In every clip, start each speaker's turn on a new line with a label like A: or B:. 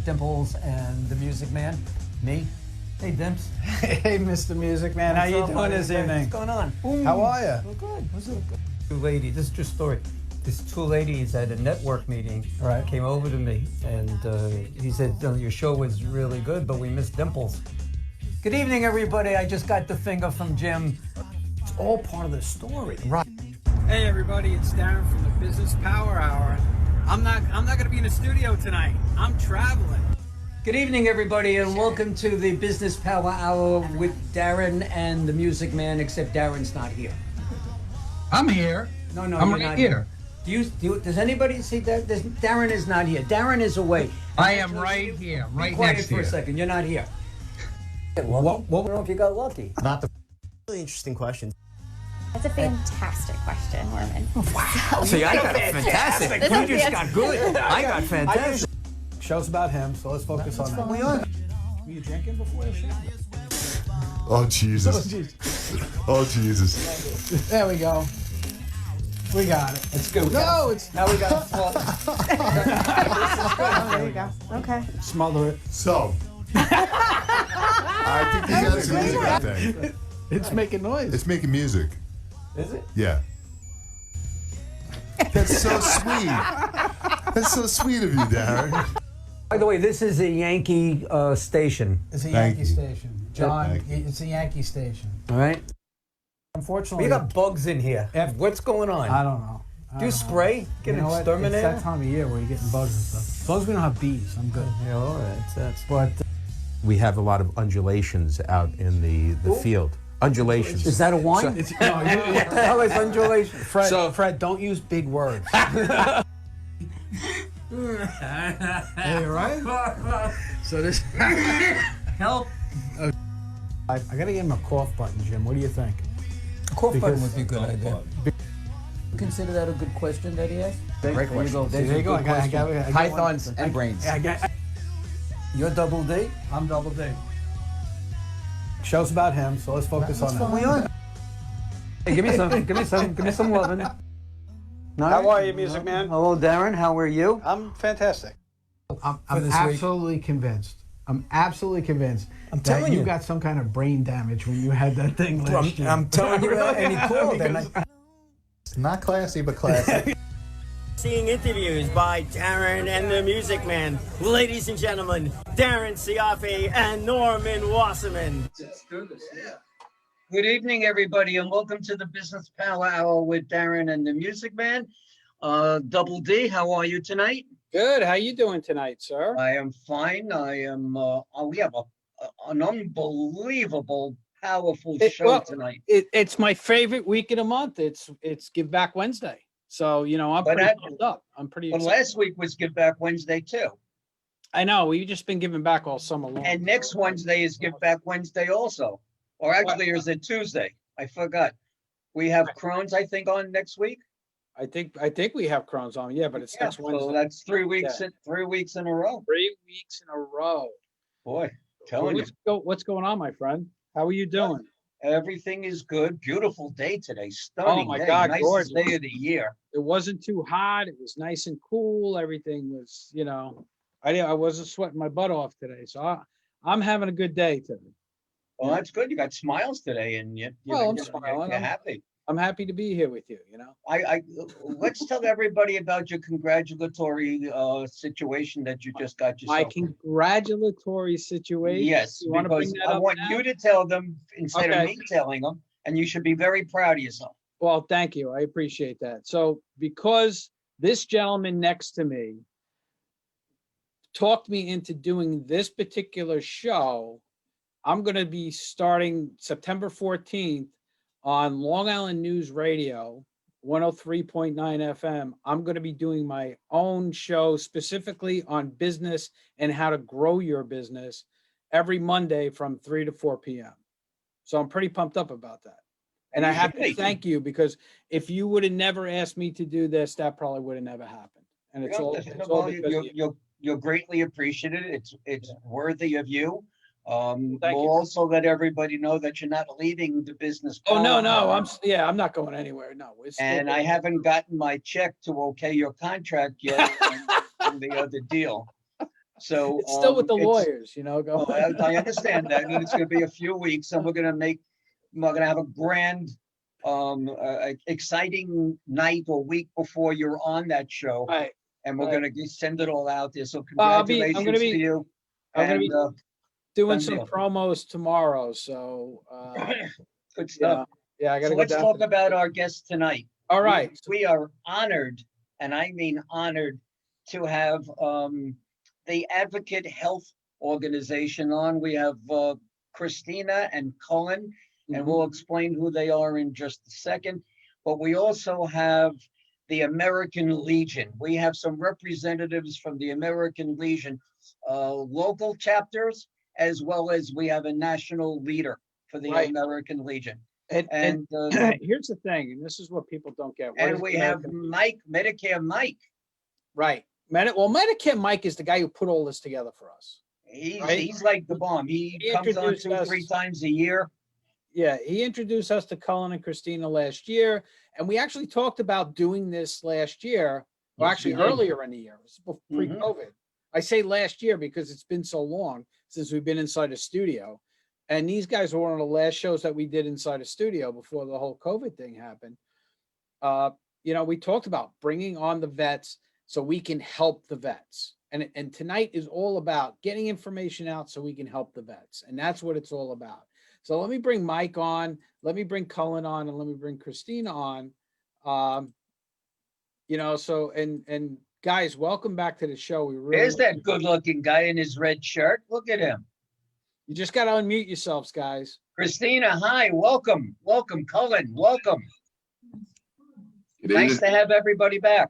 A: Dimples and the Music Man. Me. Hey, Dimps.
B: Hey, Mr. Music Man. How you doing this evening?
A: What's going on?
B: How are you?
A: Well, good. What's up? Two ladies. This is true story. These two ladies at a network meeting came over to me, and he said, your show was really good, but we missed Dimples. Good evening, everybody. I just got the finger from Jim. It's all part of the story.
B: Right.
C: Hey everybody, it's Darren from the Business Power Hour. I'm not going to be in the studio tonight. I'm traveling.
A: Good evening, everybody, and welcome to the Business Power Hour with Darren and the Music Man, except Darren's not here.
B: I'm here.
A: No,
B: I'm
A: you're
B: right
A: not
B: here.
A: Does anybody see that? Darren is not here. Darren is away.
B: I am right here, right
A: Be quiet
B: next
A: for
B: to
A: a
B: you.
A: second. You're not here.
B: What?
A: I don't know if you got lucky.
D: Not the really interesting question.
E: That's a fantastic question, Norman.
A: Wow. See, I got fantastic. You just got good. I got fantastic.
B: Show's about him, so let's focus on that.
A: We are.
B: Were you drinking before the show?
F: Oh, Jesus. Oh, Jesus.
B: There we go. We got it.
A: It's good.
B: No, it's
A: Now we got to
E: There you go. Okay.
B: smother it.
F: So, I think you got a music thing.
B: It's making noise.
F: It's making music.
A: Is it?
F: Yeah. That's so sweet. That's so sweet of you, Darren.
A: By the way, this is a Yankee station.
B: It's a
F: Thank
B: Yankee
F: you.
B: station. John,
F: Thank you.
B: it's a Yankee station.
A: All right.
B: Unfortunately,
A: We got bugs in here. What's going on?
B: I don't know.
A: Do you spray? Get
B: You
A: an
B: know what?
A: exterminator?
B: It's that time of year where you're getting bugs and stuff. As long as we don't have bees, I'm good.
A: Yeah, all right. That's
B: But
G: We have a lot of undulations out in the field. Undulations.
A: Is that a wine?
B: it's, no,
A: What the hell is undulation?
B: Fred, don't use big words. Hey, right? So this.
A: Help.
B: I gotta give him a cough button, Jim. What do you think?
A: A cough button
B: Because-
A: would be a good idea. Consider that a good question that he asked?
G: Great
A: There you go.
B: There you go. I got
G: Pythons and brains.
A: You're double D?
B: I'm double D. Show's about him, so let's focus on that.
A: We are. Hey, give me some loving. No?
C: How are you, Music Man?
A: Hello, Darren. How are you?
C: I'm fantastic.
B: I'm
A: this week.
B: absolutely convinced. I'm absolutely convinced
A: I'm
B: that
A: telling
B: you
A: you.
B: got some kind of brain damage when you had that thing last year.
A: I'm telling you, and he called. And
F: Not classy, but classy.
H: Seeing interviews by Darren and the Music Man. Ladies and gentlemen, Darren Siafe and Norman Wasserman.
A: Good evening, everybody, and welcome to the Business Power Hour with Darren and the Music Man. Double D, how are you tonight?
C: Good. How you doing tonight, sir?
A: I am fine. I am. We have an unbelievable, powerful show tonight.
C: It's my favorite week of the month. It's Give Back Wednesday. So, I'm
A: But
C: pretty pumped up. I'm pretty
A: But
C: excited.
A: last week was Give Back Wednesday too,
C: I know. We've just been giving back all summer long.
A: and next Wednesday is Give Back Wednesday also. Or actually, or is it Tuesday? I forgot. We have Crohn's, I think, on next week.
C: I think we have Crohn's on. Yeah, but it's
A: Yeah,
C: next
A: so
C: Wednesday.
A: that's 3 weeks.
C: Yeah.
A: 3 weeks in a row.
C: 3 weeks in a row.
A: Boy, telling you.
C: What's going on, my friend? How are you doing?
A: Everything is good. Beautiful day today. Stunning
C: my
A: day.
C: God,
A: Nicest
C: gorgeous.
A: day of the year.
C: It wasn't too hot. It was nice and cool. Everything was, I wasn't sweating my butt off today. So I'm having a good day today.
A: Well, that's good. You got smiles today, and
C: I'm smiling.
A: You're happy.
C: I'm happy to be here with you.
A: I let's tell everybody about your congratulatory situation that you just got
C: My
A: yourself.
C: congratulatory situation.
A: Yes,
C: You want to bring
A: because
C: that
A: I
C: up
A: want
C: now?
A: you to tell them instead of
C: Okay.
A: me telling them, and you should be very proud of yourself.
C: Well, thank you. I appreciate that. So because this gentleman next to me talked me into doing this particular show, I'm going to be starting September 14th on Long Island News Radio, 103.9 FM. I'm going to be doing my own show specifically on business and how to grow your business every Monday from 3 to 4 p.m. So I'm pretty pumped up about that. And I have to thank you, because if you would have never asked me to do this, that probably would have never happened. And it's all
A: Well,
C: because of you.
A: you're greatly appreciated. It's worthy of you.
C: Thank
A: We'll
C: you.
A: also let everybody know that you're not leaving the business.
C: Oh, no,
A: power.
C: I'm not going anywhere. No. It's still
A: And
C: there.
A: I haven't gotten my check to okay your contract yet on the other deal.
I: So
C: It's still with the
I: it's-
C: lawyers, go.
I: Oh, I understand that, and it's gonna be a few weeks, and we're gonna have a grand, exciting night or week before you're on that show,
C: Right.
I: and we're
C: right.
I: gonna send it all out there, so
C: I'm
I: congratulations
C: gonna
I: to
C: be-
I: you.
C: I'm gonna be
I: And,
C: doing
I: done
C: some
I: deal.
C: promos tomorrow, so
I: good
C: yeah,
I: stuff.
C: yeah, I
I: So
C: gotta go
I: let's
C: down.
I: talk
C: to-
I: about our guest tonight.
C: All right.
I: We are honored, and I mean honored, to have the Advocate Health Organization on. We have Christina and Cullen, and we'll explain who they are in just a second. But we also have the American Legion. We have some representatives from the American Legion, local chapters, as well as we have a national leader for the
C: Right.
I: American Legion.
C: And
I: And
C: here's the thing, and this is what people don't get. What
I: and
C: is
I: we have
C: American-
I: Mike, Medicare Mike.
C: right. Medicare Mike is the guy who put all this together for us. Right.
I: He's like the bomb. He comes on
C: introduced us-
I: 2-3 times a year.
C: Yeah, he introduced us to Cullen and Christina last year, and we actually talked about doing this last year, or
I: Yes,
C: actually
I: we did.
C: earlier in the year, pre-COVID. I say last year because it's been so long since we've been inside a studio, and these guys were one of the last shows that we did inside a studio before the whole COVID thing happened. We talked about bringing on the vets so we can help the vets. And tonight is all about getting information out so we can help the vets. And that's what it's all about. So let me bring Mike on, let me bring Cullen on, and let me bring Christina on. And guys, welcome back to the show. We really
I: There's that good-looking guy in his red shirt. Look at him.
C: You just got to unmute yourselves, guys.
I: Christina, hi, welcome. Welcome, Cullen, welcome.
F: Good
I: Nice
F: evening.
I: to have everybody back.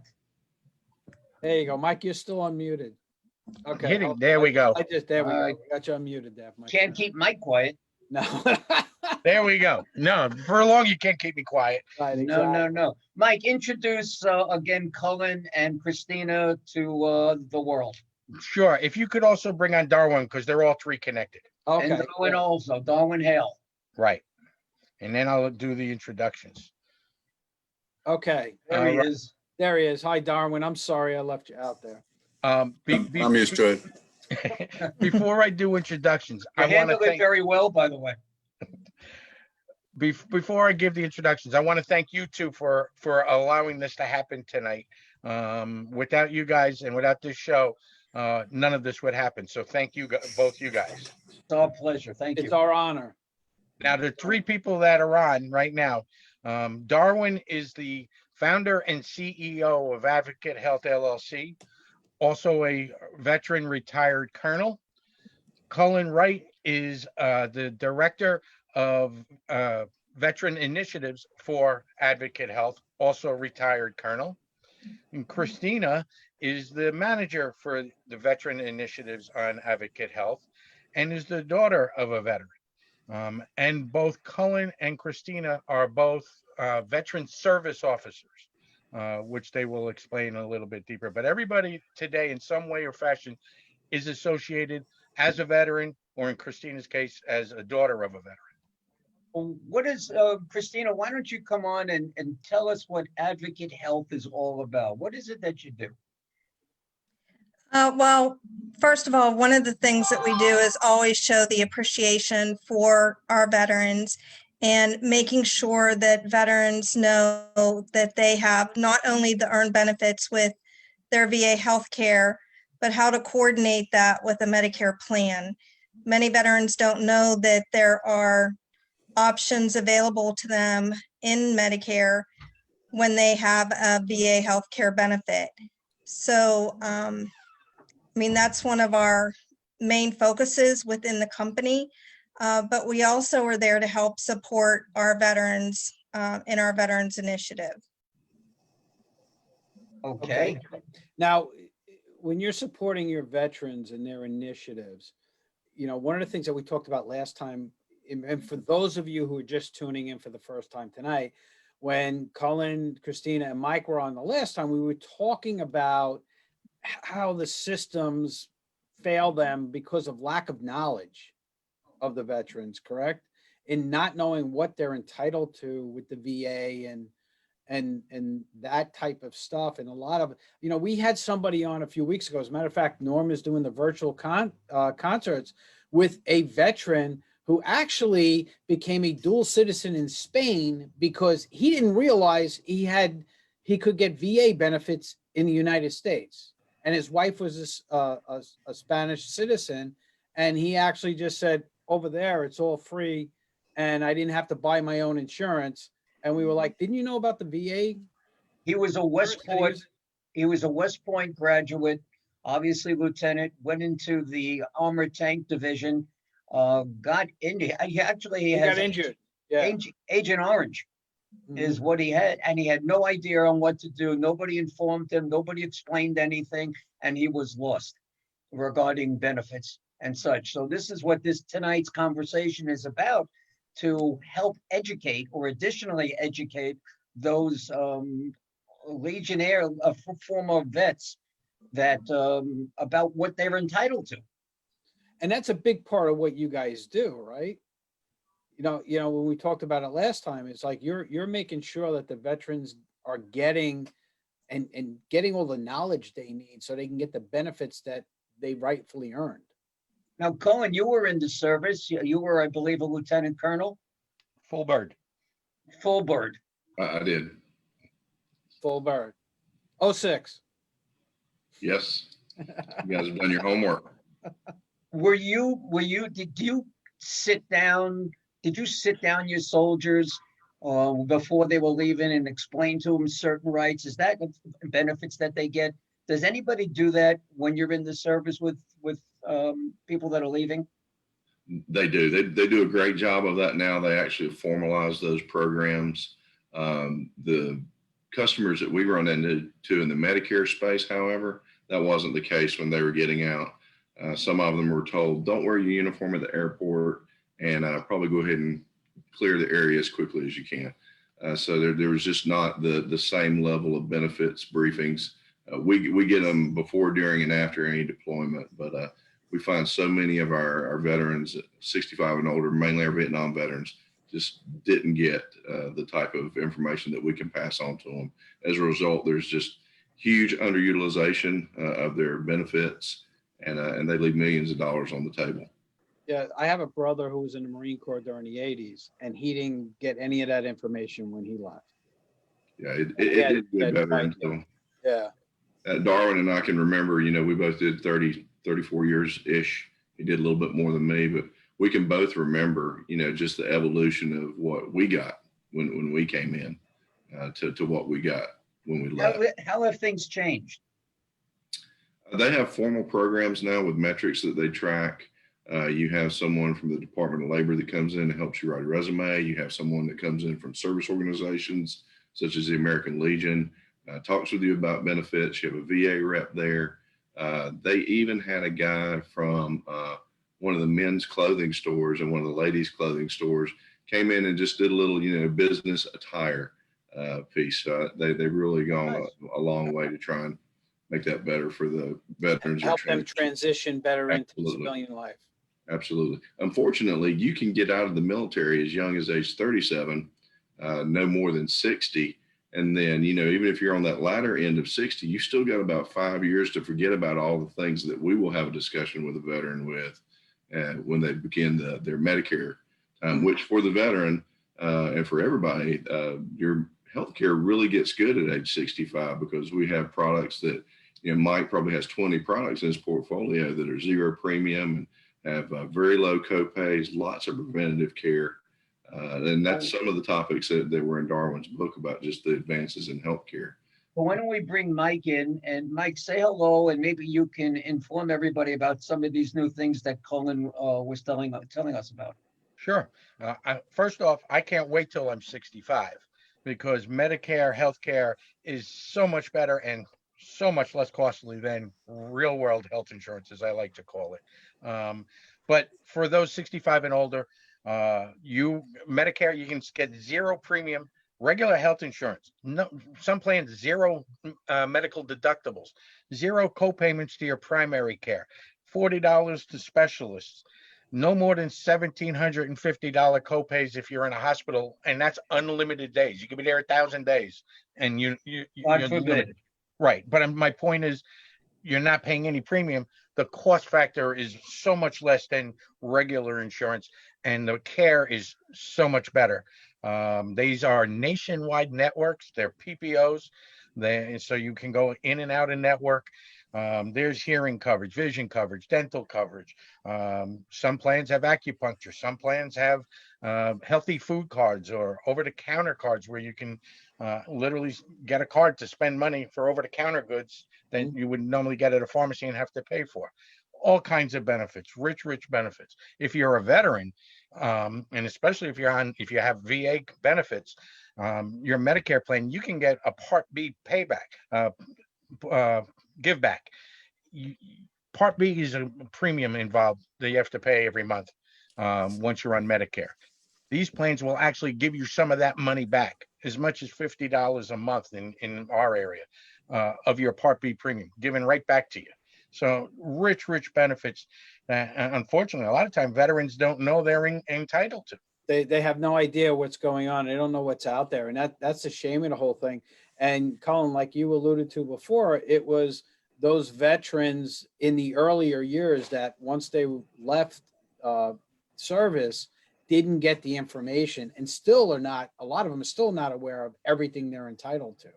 C: There you go. Mike, you're still unmuted. Okay.
G: There we go.
C: There we
I: All
C: go.
I: right.
C: We got you unmuted there, Mike.
I: Can't keep Mike quiet.
C: No.
G: There we go. No, for long you can't keep me quiet.
C: Right,
I: No. Mike, introduce again Cullen and Christina to the world.
G: Sure. If you could also bring on Darwin, because they're all three connected.
C: Okay.
I: And Darwin also, Darwin Hale.
G: Right. And then I'll do the introductions.
C: Okay.
I: There he
G: right.
I: is.
C: There he is. Hi, Darwin. I'm sorry I left you out there.
F: I'm used to it.
G: Before I do introductions,
I: You
G: I want
I: handled
G: to
I: it
G: thank.
I: very well, by the way.
G: Before I give the introductions, I want to thank you two for allowing this to happen tonight. Without you guys and without this show, none of this would happen. So thank you, both you guys.
I: It's our pleasure. Thank
C: It's
I: you.
C: our honor.
G: Now, the three people that are on right now, Darwin is the founder and CEO of Advocate Health LLC, also a veteran retired colonel. Cullen Wright is the director of veteran initiatives for Advocate Health, also retired colonel. And Christina is the manager for the veteran initiatives on Advocate Health and is the daughter of a veteran. And both Cullen and Christina are both veteran service officers, which they will explain a little bit deeper. But everybody today, in some way or fashion, is associated as a veteran, or in Christina's case, as a daughter of a veteran.
I: What is, Christina, why don't you come on and tell us what Advocate Health is all about? What is it that you do?
J: Well, first of all, one of the things that we do is always show the appreciation for our veterans and making sure that veterans know that they have not only the earned benefits with their VA healthcare, but how to coordinate that with a Medicare plan. Many veterans don't know that there are options available to them in Medicare when they have a VA healthcare benefit. So, that's one of our main focuses within the company, but we also are there to help support our veterans in our Veterans Initiative.
I: Okay.
C: Now, when you're supporting your veterans and their initiatives, one of the things that we talked about last time, and for those of you who are just tuning in for the first time tonight, when Cullen, Christina, and Mike were on the last time, we were talking about how the systems fail them because of lack of knowledge of the veterans, correct? In not knowing what they're entitled to with the VA and that type of stuff. And a lot of, we had somebody on a few weeks ago. As a matter of fact, Norm is doing the virtual concerts with a veteran who actually became a dual citizen in Spain because he didn't realize he could get VA benefits in the United States. And his wife was a Spanish citizen. And he actually just said, over there, it's all free. And I didn't have to buy my own insurance. And we were like, didn't you know about the VA?
I: He was a West Point graduate, obviously lieutenant, went into the armored tank division, got injured. He
C: got injured. Yeah.
I: Agent Orange is what he had, and he had no idea on what to do. Nobody informed him, nobody explained anything, and he was lost regarding benefits and such. So this is what tonight's conversation is about, to help educate or additionally educate those Legionnaire, former vets that about what they're entitled to.
C: And that's a big part of what you guys do, right? When we talked about it last time, it's like you're making sure that the veterans are getting and getting all the knowledge they need so they can get the benefits that they rightfully earned.
I: Now, Cohen, you were in the service. You were, I believe, a lieutenant colonel.
G: Full bird.
I: Full bird.
F: I did.
C: Full bird. 06.
F: Yes. You guys have done your homework.
I: Did you sit down your soldiers before they were leaving and explain to them certain rights? Is that benefits that they get? Does anybody do that when you're in the service with people that are leaving?
F: They do. They do a great job of that now. They actually formalize those programs. The customers that we run into in the Medicare space, however, that wasn't the case when they were getting out. Some of them were told, don't wear your uniform at the airport, and probably go ahead and clear the area as quickly as you can. So there was just not the same level of benefits briefings. We get them before, during, and after any deployment, but we find so many of our veterans, 65 and older, mainly our Vietnam veterans, just didn't get the type of information that we can pass on to them. As a result, there's just huge underutilization of their benefits, and they leave millions of dollars on the table.
C: Yeah, I have a brother who was in the Marine Corps during the 80s, and he didn't get any of that information when he left.
F: Yeah, it did get better until.
C: Yeah.
F: Darwin and I can remember, we both did 34 years-ish. He did a little bit more than me, but we can both remember, just the evolution of what we got when we came in to what we got when we left.
I: How have things changed?
F: They have formal programs now with metrics that they track. You have someone from the Department of Labor that comes in and helps you write a resume. You have someone that comes in from service organizations such as the American Legion, talks with you about benefits. You have a VA rep there. They even had a guy from one of the men's clothing stores and one of the ladies' clothing stores came in and just did a little, business attire piece. They've really gone a long way to try and make that better for the veterans.
C: Help them transition better
F: Absolutely.
C: into civilian life.
F: Absolutely. Unfortunately, you can get out of the military as young as age 37, no more than 60. And then, even if you're on that latter end of 60, you still got about 5 years to forget about all the things that we will have a discussion with a veteran with when they begin their Medicare, which for the veteran and for everybody, your healthcare really gets good at age 65 because we have products that, Mike probably has 20 products in his portfolio that are zero premium and have very low copays, lots of preventative care. And that's some of the topics that were in Darwin's book about just the advances in healthcare.
I: Well, why don't we bring Mike in, and Mike, say hello, and maybe you can inform everybody about some of these new things that Colin was telling us about.
G: Sure. First off, I can't wait till I'm 65 because Medicare healthcare is so much better and so much less costly than real world health insurance, as I like to call it. But for those 65 and older, Medicare, you can get zero premium, regular health insurance. No, some plans zero medical deductibles, zero co-payments to your primary care, $40 to specialists, no more than $1,750 copays if you're in a hospital, and that's unlimited days. You can be there 1,000 days, and you're
I: God forbid.
G: limited. Right, but my point is, you're not paying any premium. The cost factor is so much less than regular insurance, and the care is so much better. These are nationwide networks. They're PPOs. So you can go in and out of network. There's hearing coverage, vision coverage, dental coverage. Some plans have acupuncture. Some plans have healthy food cards or over-the-counter cards where you can literally get a card to spend money for over-the-counter goods that you would normally get at a pharmacy and have to pay for. All kinds of benefits, rich benefits. If you're a veteran, and especially if you have VA benefits, your Medicare plan, you can get a Part B payback, give back. Part B is a premium involved that you have to pay every month once you're on Medicare. These plans will actually give you some of that money back, as much as $50 a month in our area of your Part B premium, given right back to you. So rich benefits. Unfortunately, a lot of times veterans don't know they're entitled to.
C: They have no idea what's going on. They don't know what's out there. And that's the shame of the whole thing. And Colin, like you alluded to before, it was those veterans in the earlier years that once they left service, didn't get the information and still are not, a lot of them are still not aware of everything they're entitled to.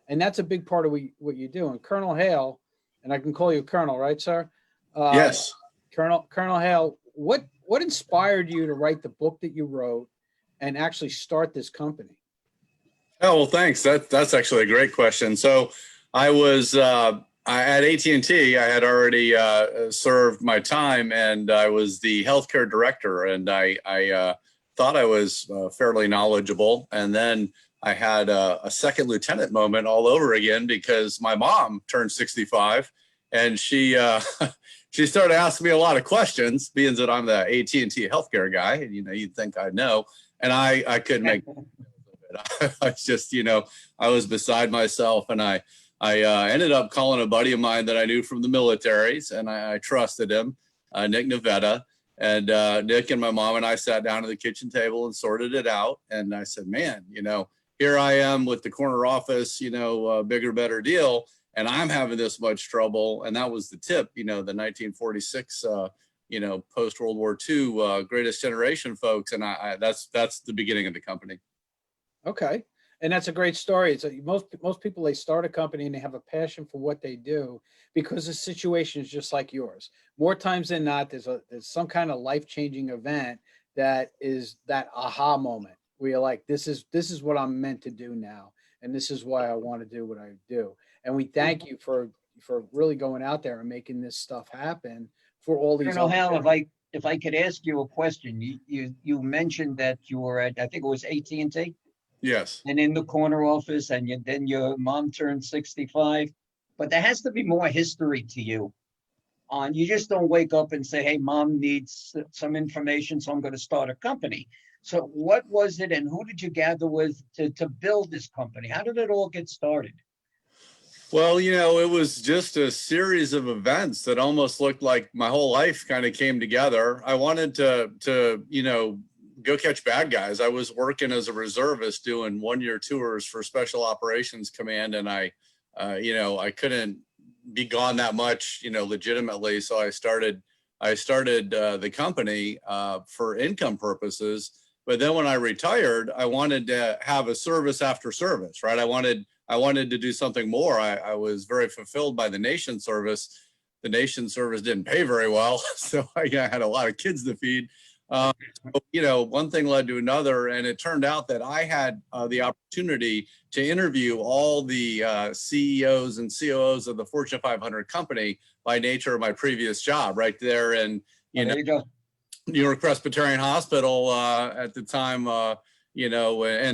C: And that's a big part of what you do. And Colonel Hale, and I can call you Colonel, right, sir?
K: Yes.
C: Colonel Hale, what inspired you to write the book that you wrote and actually start this company?
K: Oh, well, thanks. That's actually a great question. So I was at AT&T. I had already served my time, and I was the healthcare director, and I thought I was fairly knowledgeable. And then I had a second lieutenant moment all over again because my mom turned 65, and she she started asking me a lot of questions, being that I'm the AT&T healthcare guy, and you'd think I'd know, and I couldn't make it. I was just, I was beside myself, and I ended up calling a buddy of mine that I knew from the militaries, and I trusted him, Nick Nevada. And Nick and my mom and I sat down at the kitchen table and sorted it out. And I said, man, here I am with the corner office, bigger, better deal. And I'm having this much trouble. And that was the tip, the 1946, post-World War II greatest generation folks. And that's the beginning of the company.
C: Okay. And that's a great story. It's most people, they start a company and they have a passion for what they do because the situation is just like yours. More times than not, there's some kind of life-changing event that is that aha moment where you're like, this is what I'm meant to do now, and this is why I want to do what I do. And we thank you for really going out there and making this stuff happen for all these.
I: Colonel Hale, if I could ask you a question, you mentioned that you were at, I think it was AT&T.
K: Yes.
I: And in the corner office, and then your mom turned 65. But there has to be more history to you. You just don't wake up and say, hey, mom needs some information, so I'm going to start a company. So what was it, and who did you gather with to build this company? How did it all get started?
K: Well, it was just a series of events that almost looked like my whole life kind of came together. I wanted to go catch bad guys. I was working as a reservist doing one-year tours for Special Operations Command, and I couldn't be gone that much, legitimately. So I started the company for income purposes. But then when I retired, I wanted to have a service after service, right? I wanted to do something more. I was very fulfilled by the nation service. The nation service didn't pay very well, so I had a lot of kids to feed. One thing led to another, and it turned out that I had the opportunity to interview all the CEOs and COOs of the Fortune 500 company by nature of my previous job, right there in New York Presbyterian Hospital at the time, and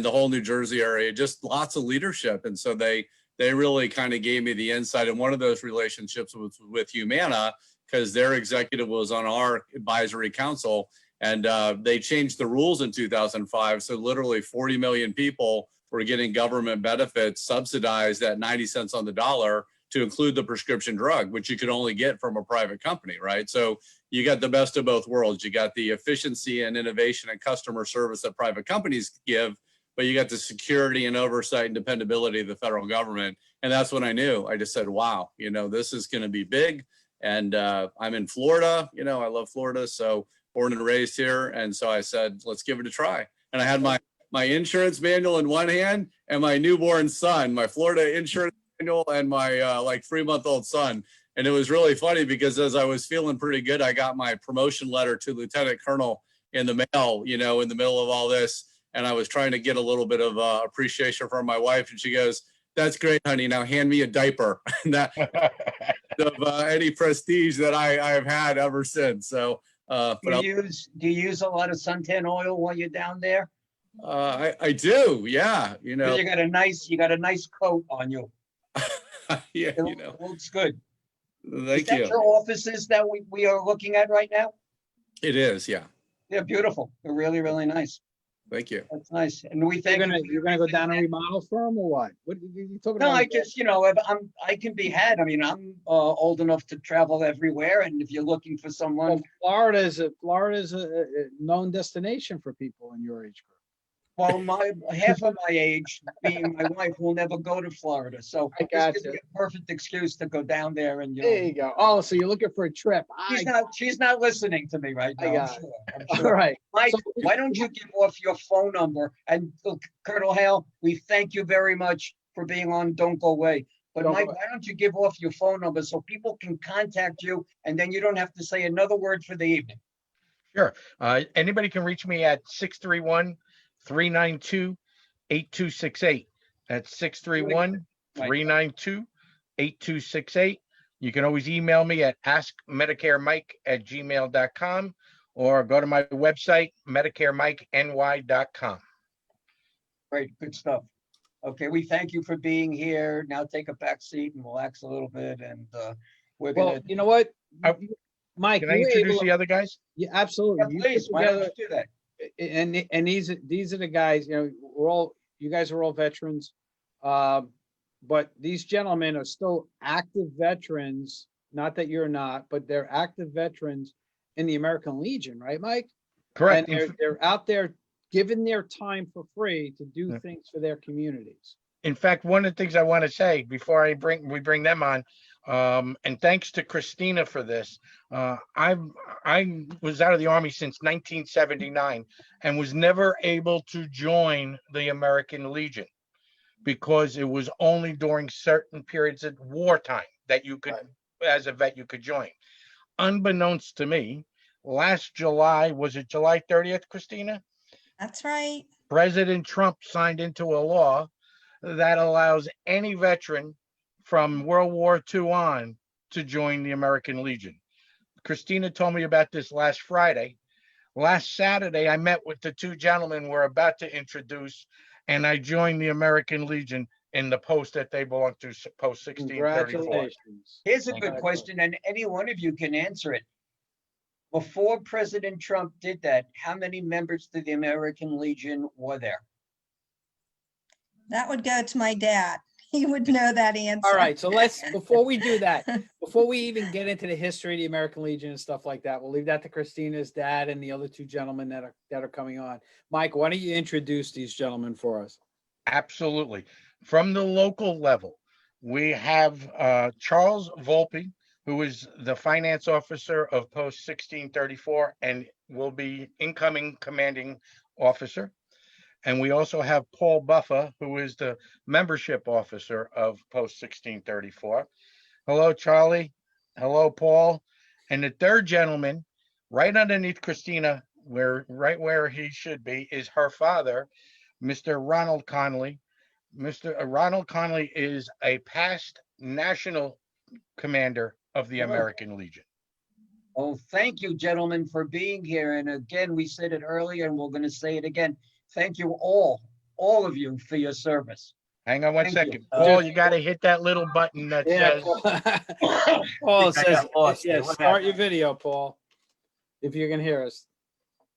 K: the whole New Jersey area, just lots of leadership. And so they really kind of gave me the insight. And one of those relationships was with Humana, because their executive was on our advisory council. And they changed the rules in 2005. So literally 40 million people were getting government benefits subsidized at 90 cents on the dollar to include the prescription drug, which you could only get from a private company, right? So you got the best of both worlds. You got the efficiency and innovation and customer service that private companies give, but you got the security and oversight and dependability of the federal government. And that's when I knew. I just said, wow, you know, this is going to be big. And I'm in Florida, you know, I love Florida. So born and raised here. And so I said, let's give it a try. And I had my insurance manual in one hand and my newborn son, my Florida insurance manual and my like 3-month-old son. And it was really funny because as I was feeling pretty good, I got my promotion letter to Lieutenant Colonel in the mail, you know, in the middle of all this. And I was trying to get a little bit of appreciation from my wife. And she goes, that's great, honey. Now hand me a diaper. And that of any prestige that I have had ever since. So,
I: do you use a lot of suntan oil while you're down there?
K: I do. Yeah. You know,
I: you got a nice coat on you.
K: Yeah.
I: It
K: You know,
I: looks good.
K: Thank you.
I: Your offices that we are looking at right now?
K: It is. Yeah.
I: They're beautiful. They're really, really nice.
K: Thank you.
I: That's nice. And we thank
C: You're gonna go down and remodel for them or what? What are you talking
I: No,
C: about?
I: I just, you know, I can be had. I mean, I'm old enough to travel everywhere. And if you're looking for someone,
C: Well, Florida is a known destination for people in your age group.
I: well, half of my age, being my wife, will never go to Florida. So
C: I got
I: this gives
C: you.
I: me a perfect excuse to go down there and, you know.
C: There you go. Oh, so you're looking for a trip.
I: She's not listening to me right now. I'm
C: got it.
I: sure. I'm
C: All
I: sure.
C: right.
I: Mike,
C: So-
I: why don't you give off your phone number? And Colonel Hale, we thank you very much for being on Don't Go Away. But
C: Don't
I: Mike,
C: Go-
I: why don't you give off your phone number so people can contact you and then you don't have to say another word for the evening.
G: Sure. Anybody can reach me at 631-392-8268. That's 631-392-8268. You can always email me at askmedicaremike@gmail.com or go to my website, medicaremikeny.com.
I: Great, good stuff. Okay, we thank you for being here. Now take a back seat and relax a little bit. And we're
C: Well,
I: gonna.
C: you know what,
G: I-
C: Mike,
G: Can I
C: you were
G: introduce
C: able
G: the other guys?
C: Yeah, absolutely.
I: Yeah,
C: You
I: please,
C: put
I: why don't
C: together-
I: you do that?
C: and these are the guys, you know, you guys are all veterans. But these gentlemen are still active veterans, not that you're not, but they're active veterans in the American Legion, right, Mike?
G: Correct.
C: And they're out there giving their time for free to do things for their communities.
G: In fact, one of the things I want to say before we bring them on, and thanks to Christina for this, I was out of the Army since 1979 and was never able to join the American Legion because it was only during certain periods of wartime that you could, as a vet, you could join. Unbeknownst to me, last July, was it July 30th, Christina?
J: That's right.
G: President Trump signed into a law that allows any veteran from World War II on to join the American Legion. Christina told me about this last Friday. Last Saturday, I met with the two gentlemen we're about to introduce, and I joined the American Legion in the post that they belong to, post 1634.
C: Congratulations.
I: Here's a good question, and any one of you can answer it. Before President Trump did that, how many members to the American Legion were there?
J: That would go to my dad. He would know that answer.
C: All right, so before we do that, before we even get into the history of the American Legion and stuff like that, we'll leave that to Christina's dad and the other two gentlemen that are coming on. Mike, why don't you introduce these gentlemen for us?
G: Absolutely. From the local level, we have Charles Volpe, who is the finance officer of Post 1634 and will be incoming commanding officer. And we also have Paul Buffa, who is the membership officer of Post 1634. Hello, Charlie. Hello, Paul. And the third gentleman, right underneath Christina, right where he should be, is her father, Mr. Ronald Connolly. Mr. Ronald Connolly is a past national commander of the American Legion.
I: Oh, thank you, gentlemen, for being here. And again, we said it earlier and we're going to say it again. Thank you all of you for your service.
G: Hang on one
I: Thank
G: second.
I: you.
G: Paul, you got to hit that little button that says.
C: Paul says, start your video, Paul, if you can hear us.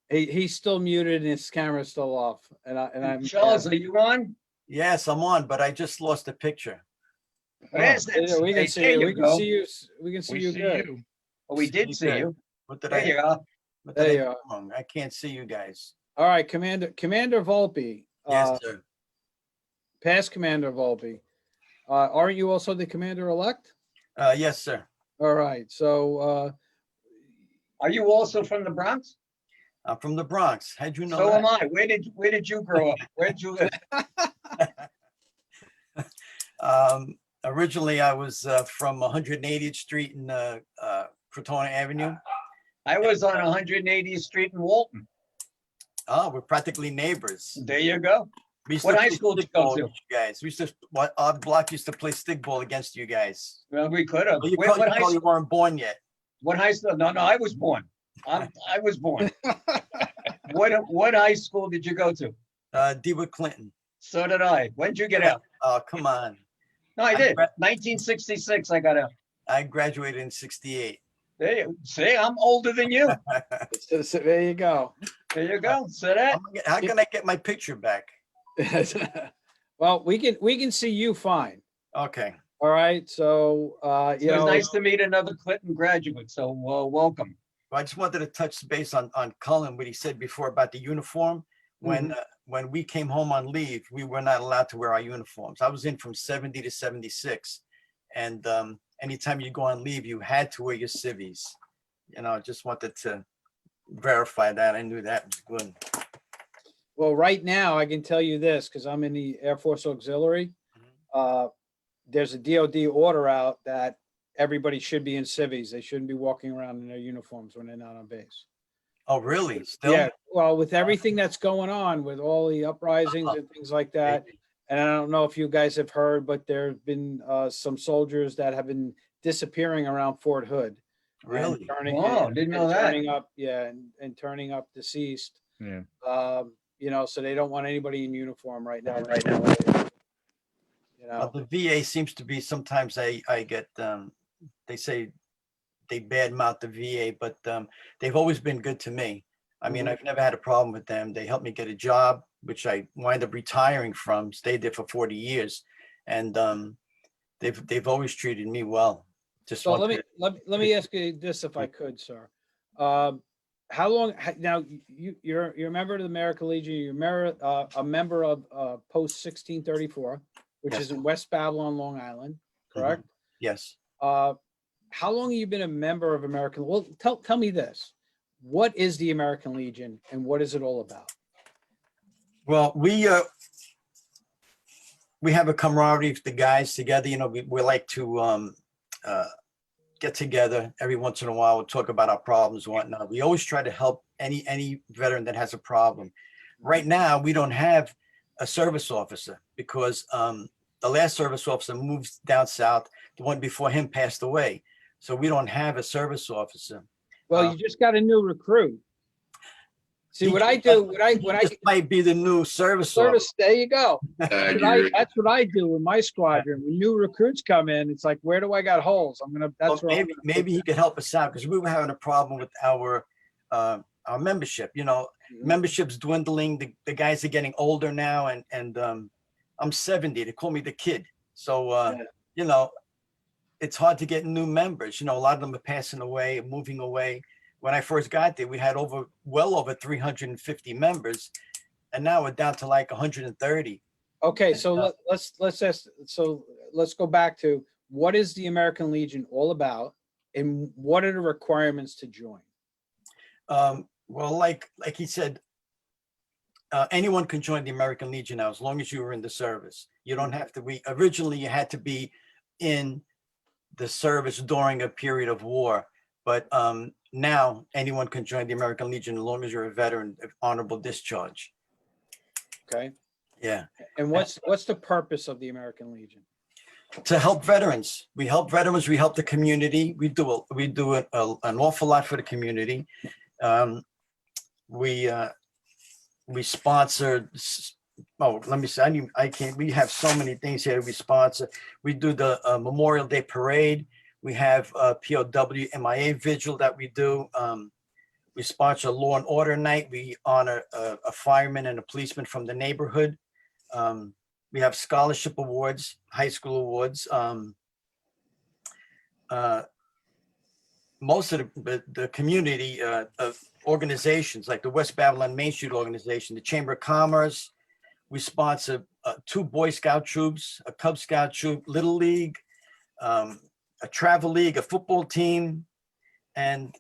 C: He's still muted and his camera's still off. And I'm
I: Charles, are you on?
L: Yes, I'm on, but I just lost a picture.
I: There's that
C: Yeah, we can
I: space.
C: see
I: There
C: you.
I: you
C: We can
I: go.
C: see you. We can see
G: We
C: you
G: see
C: good.
G: you.
I: Oh, we did see you.
B: What did
I: There
B: I,
I: you are.
B: what
C: There
B: did I
C: you
B: do
C: are.
B: wrong? I can't see you guys.
C: All right, Commander Volpe.
B: Yes, sir.
C: Past Commander Volpe. Aren't you also the commander-elect?
B: Yes, sir.
C: All right, so
I: Are you also from the Bronx?
B: I'm from the Bronx. How'd you know
I: So
B: that?
I: am I. Where did you grow up? Where did you live?
B: Originally, I was from 180th Street and Crotona Avenue.
I: I was on 180th Street in Walton.
B: Oh, we're practically neighbors.
I: There you go.
B: We used
I: What
B: to
I: high
B: play
I: school did you
B: stickball
I: go to?
B: against you guys. We used to, our block used to play stickball against you guys.
I: Well, we could have.
B: Well, you
I: What high
B: probably
I: school?
B: weren't born yet.
I: What high school? No, I was born. I was born. What high school did you go to?
B: DeWitt Clinton.
I: So did I. When did you get out?
B: Oh, come on.
I: No, I did. 1966, I got out.
B: I graduated in 68.
I: There you see, I'm older than you.
C: so there you go.
I: There you go. So that.
B: How can I get my picture back?
C: Well, we can see you fine.
B: Okay.
C: All right, so
I: It was nice to meet another Clinton graduate. So welcome.
B: I just wanted to touch base on Cullen, what he said before about the uniform. When we came home on leave, we were not allowed to wear our uniforms. I was in from 70 to 76. And anytime you go on leave, you had to wear your civvies. You know, just wanted to verify that. I knew that was good.
C: Well, right now, I can tell you this, because I'm in the Air Force Auxiliary. There's a DOD order out that everybody should be in civvies. They shouldn't be walking around in their uniforms when they're not on base.
B: Oh, really? Still?
C: Yeah, well, with everything that's going on, with all the uprisings and things like that, and I don't know if you guys have heard, but there have been some soldiers that have been disappearing around Fort Hood.
B: Really?
I: Didn't know that.
C: Turning up, yeah, and turning up deceased.
G: Yeah.
C: You know, so they don't want anybody in uniform right now. You know,
B: The VA seems to be, sometimes I get, they say they badmouth the VA, but they've always been good to me. I mean, I've never had a problem with them. They helped me get a job, which I wind up retiring from, stayed there for 40 years. And they've always treated me well. Just
C: so let me ask you this, if I could, sir. How long now? You're a member of the American Legion. You're a member of Post 1634, which
B: Yes.
C: is in West Babylon, Long Island, correct?
B: Yes.
C: How long have you been a member of American? Well, tell me this. What is the American Legion and what is it all about?
B: Well, we have a camaraderie with the guys together. You know, we like to get together every once in a while. We'll talk about our problems and whatnot. We always try to help any veteran that has a problem. Right now, we don't have a service officer because the last service officer moved down south. The one before him passed away. So we don't have a service officer.
C: Well, you just got a new recruit. See what I do,
B: might be the new service officer.
C: There you go.
F: That's
C: what I do in my squadron. When new recruits come in, it's like, where do I got holes?
B: Well, maybe he could help us out because we were having a problem with our membership. You know, membership's dwindling. The guys are getting older now, and I'm 70. They call me the kid. So you know, it's hard to get new members. You know, a lot of them are passing away, moving away. When I first got there, we had well over 350 members, and now we're down to like 130.
C: Okay, so let's go back to what is the American Legion all about, and what are the requirements to join?
B: Well, like he said, anyone can join the American Legion now as long as you were in the service. You don't have to. Originally you had to be in the service during a period of war, but now anyone can join the American Legion as long as you're a veteran of honorable discharge.
C: Okay.
B: Yeah.
C: And what's the purpose of the American Legion?
B: To help veterans. We help veterans. We help the community. We do an awful lot for the community. We sponsor. Oh, let me say, I can't. We have so many things here. We sponsor. We do the Memorial Day Parade. We have a POW MIA vigil that we do. We sponsor Law and Order Night. We honor a fireman and a policeman from the neighborhood. We have scholarship awards, high school awards. Most of the community of organizations like the West Babylon Main Street organization, the Chamber of Commerce. We sponsor 2 Boy Scout troops, a Cub Scout troop, Little League, a travel league, a football team, and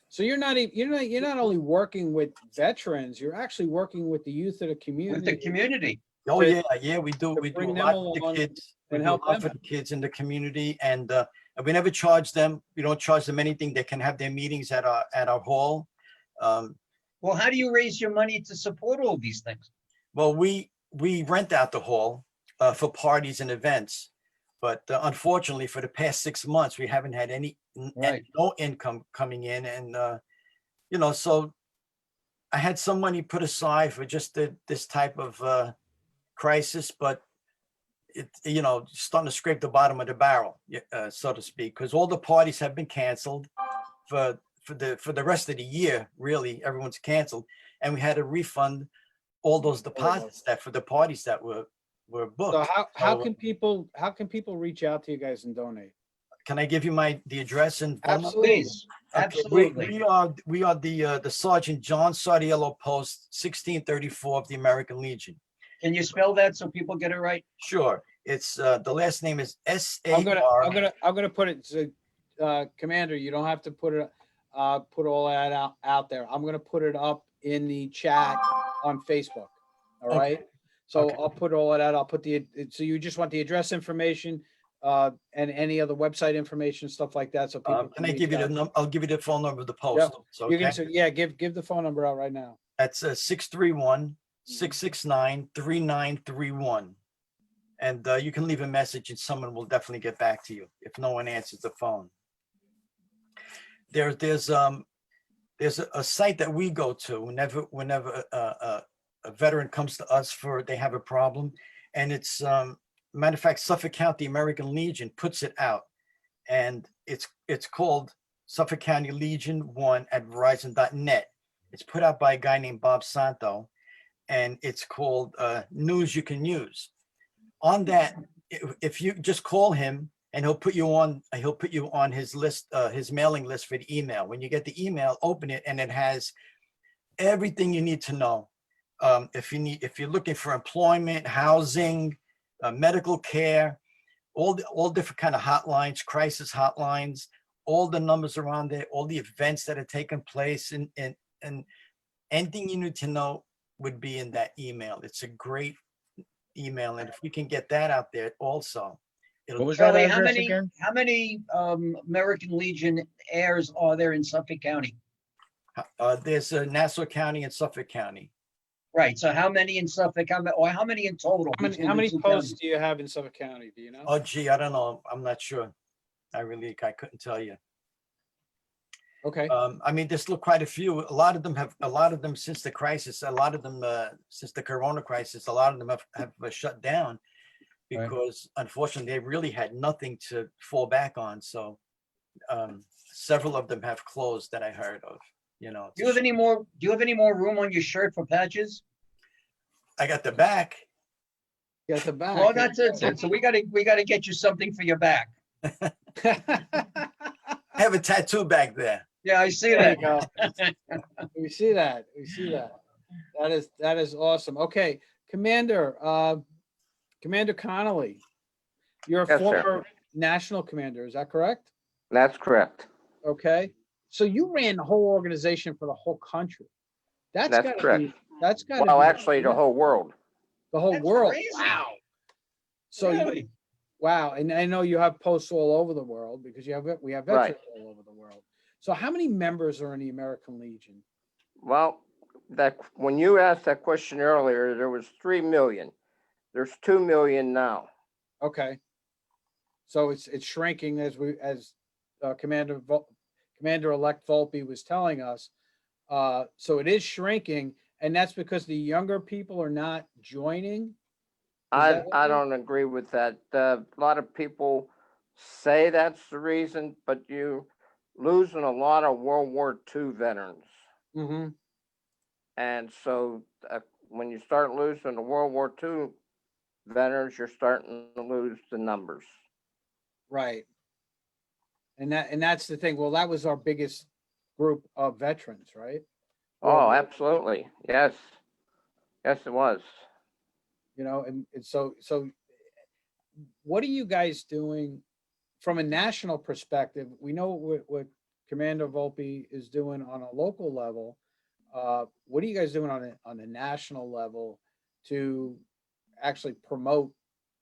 C: So you're not only working with veterans, you're actually working with the youth of the community.
I: With the community.
B: oh
C: to-
B: yeah, we do a
C: bring them
B: lot for the
C: along
B: kids. We
C: and
B: do a
C: help
B: lot
C: them
B: for
C: out.
B: the kids in the community, and we never charge them. We don't charge them anything. They can have their meetings at our hall.
I: Well, how do you raise your money to support all these things?
B: Well, we rent out the hall for parties and events, but unfortunately, for the past 6 months, we haven't had
I: Right.
B: no income coming in, and so I had some money put aside for just this type of crisis, but starting to scrape the bottom of the barrel, so to speak, because all the parties have been canceled for the rest of the year. Really, everyone's canceled, and we had to refund all those deposits that for the parties that were booked.
C: So how
B: So,
C: can people reach out to you guys and donate?
B: can I give you the address and phone number?
C: Absolutely.
I: Please,
B: Okay,
I: absolutely.
B: we are the Sergeant John Sardiello Post 1634 of the American Legion.
I: Can you spell that so people get it right?
B: Sure, it's the last name is
C: I'm gonna
B: SAR.
C: put it, so, Commander, you don't have to put all that out there. I'm gonna put it up in the chat on Facebook. All
B: Okay.
C: right. So
B: Okay.
C: I'll put all of that. I'll put so you just want the address information, and any other website information, stuff like that. So people
B: Can I
C: reach
B: give you
C: out.
B: the number? I'll give you the phone number of the post.
C: Yep.
B: So,
C: You
B: okay?
C: can, yeah, give the phone number out right now.
B: That's 631-669-3931. And you can leave a message and someone will definitely get back to you if no one answers the phone. There's a site that we go to whenever a veteran comes to us they have a problem, and it's matter of fact, Suffolk County American Legion puts it out, and it's called Suffolk County Legion 1 at Verizon.net. It's put out by a guy named Bob Santo, and it's called News You Can Use. On that, if you just call him, and he'll put you on his list, his mailing list for the email. When you get the email, open it, and it has everything you need to know. If you're looking for employment, housing, medical care, all different kind of hotlines, crisis hotlines, all the numbers around there, all the events that are taking place, and anything you need to know would be in that email. It's a great email, and if we can get that out there also.
G: What was that
I: Charlie,
G: address again?
I: how many American Legion heirs are there in Suffolk County?
B: There's Nassau County and Suffolk County.
I: Right, so how many in Suffolk, or how many in total?
C: How
I: between
C: many
I: the two
C: posts
I: counties?
C: do you have in Suffolk County? Do you know?
B: Oh, gee, I don't know. I'm not sure. I couldn't tell you.
C: Okay.
B: I mean, there's quite a few. A lot of them since the crisis, a lot of them since the Corona crisis, a lot of them have shut down because unfortunately they really had nothing to fall back on. So several of them have closed that I heard of.
I: Do you have any more? Do you have any more room on your shirt for patches?
B: I got the back.
C: You got the back.
I: Well, that's it. So we gotta get you something for your back.
B: I have a tattoo back there.
I: Yeah, I see
C: There
I: that.
C: you go. We see that. That is awesome. Okay, Commander Connolly, you're a
L: Yes, sir.
C: former national commander, is that correct?
L: That's correct.
C: Okay, so you ran the whole organization for the whole country.
L: That's
C: gotta
L: correct.
C: be- That's got to
L: Well,
C: be
L: actually, the whole world.
C: the whole
I: That's
C: world.
I: crazy.
C: Wow. So
I: Really?
C: wow, and I know you have posts all over the world because we have veterans all over the world. So how many members are in the American Legion?
L: Well, when you asked that question earlier, there was 3 million. There's 2 million now.
C: Okay. So it's shrinking as Commander-elect Volpe was telling us. So it is shrinking, and that's because the younger people are not joining.
L: I don't agree with that. A lot of people say that's the reason, but you losing a lot of World War II veterans.
C: Mm-hmm.
L: And so when you start losing the World War II veterans, you're starting to lose the numbers.
C: Right. And that's the thing. Well, that was our biggest group of veterans, right?
L: Oh, absolutely. Yes. Yes, it was.
C: You know, and so what are you guys doing from a national perspective? We know what Commander Volpe is doing on a local level. What are you guys doing on a national level to actually promote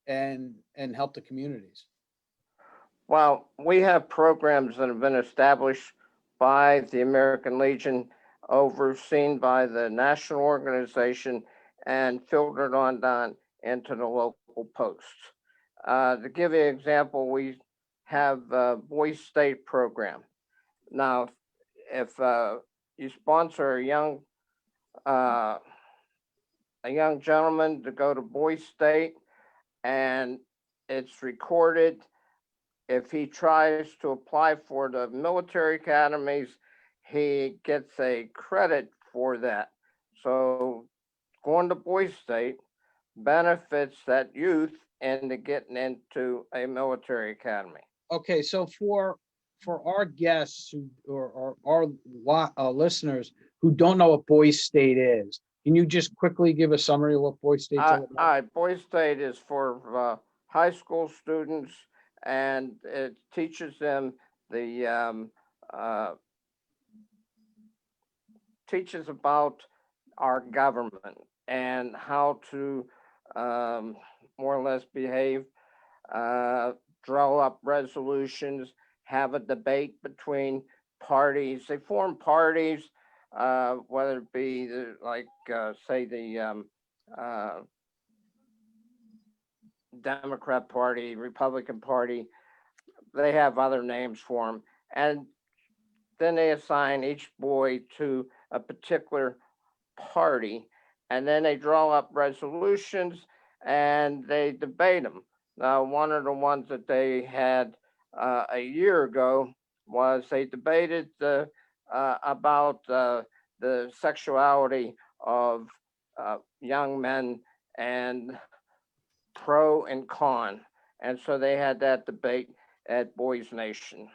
C: and help the communities?
L: Well, we have programs that have been established by the American Legion, overseen by the national organization, and filtered on down into the local posts. To give you an example, we have a Boys State program. Now, if you sponsor uh, a young gentleman to go to Boys State and it's recorded, if he tries to apply for the military academies, he gets a credit for that. So going to Boys State benefits that youth into getting into a military academy.
C: Okay, so for our guests or our listeners who don't know what Boys State is, can you just quickly give a summary of what Boys State's all about?
L: Boys State is for high school students, and it teaches them teaches about our government and how to more or less behave, draw up resolutions, have a debate between parties. They form parties, whether it be say the Democrat Party, Republican Party. They have other names for them, and then they assign each boy to a particular party, and then they draw up resolutions and they debate them. Now, one of the ones that they had a year ago was they debated about the sexuality of young men and pro and con. And so they had that debate at Boys Nation.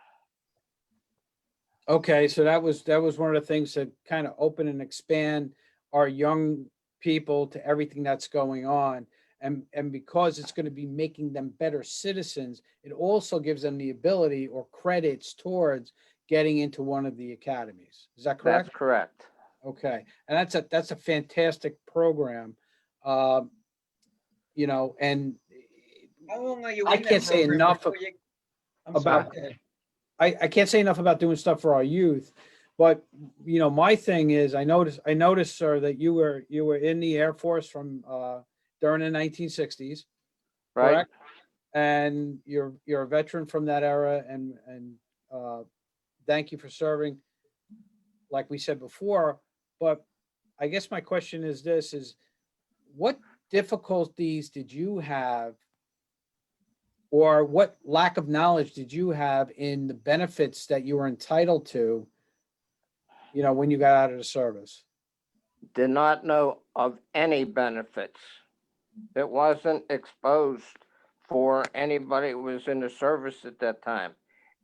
C: Okay, so that was one of the things that kind of open and expand our young people to everything that's going on. And because it's going to be making them better citizens, it also gives them the ability or credits towards getting into one of the academies. Is that correct?
L: That's correct.
C: Okay, and that's a fantastic program. You know, and
I: How long are you
C: I
I: in that
C: can't say
I: program
C: enough
I: before you- I'm
C: about
I: sorry, go ahead.
C: I can't say enough about doing stuff for our youth, but you know, my thing is I noticed, sir, that you were in the Air Force from during the 1960s,
L: Right.
C: correct? And you're a veteran from that era, and thank you for serving, like we said before. But I guess my question is this: is what difficulties did you have, or what lack of knowledge did you have in the benefits that you were entitled to, you know, when you got out of the service?
L: Did not know of any benefits. It wasn't exposed for anybody who was in the service at that time.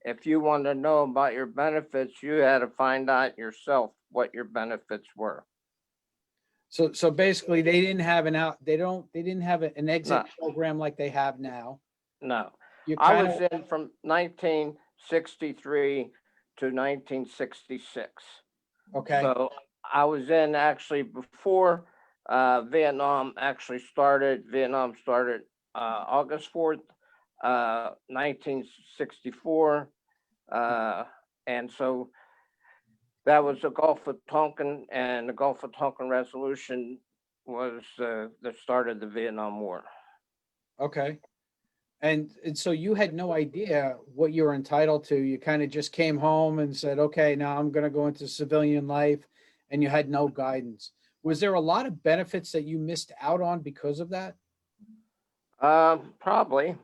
L: If you wanted to know about your benefits, you had to find out yourself what your benefits were.
C: So basically they didn't have they didn't have an exit
L: No.
C: program like they have now.
L: No.
C: You
L: I
C: kind
L: was in from 1963 to 1966.
C: Okay.
L: So I was in actually before Vietnam actually started. Vietnam started August 4th, 1964. And so that was the Gulf of Tonkin, and the Gulf of Tonkin resolution was the start of the Vietnam War.
C: Okay. And so you had no idea what you were entitled to. You kind of just came home and said, okay, now I'm going to go into civilian life, and you had no guidance. Was there a lot of benefits that you missed out on because of that?
L: Probably.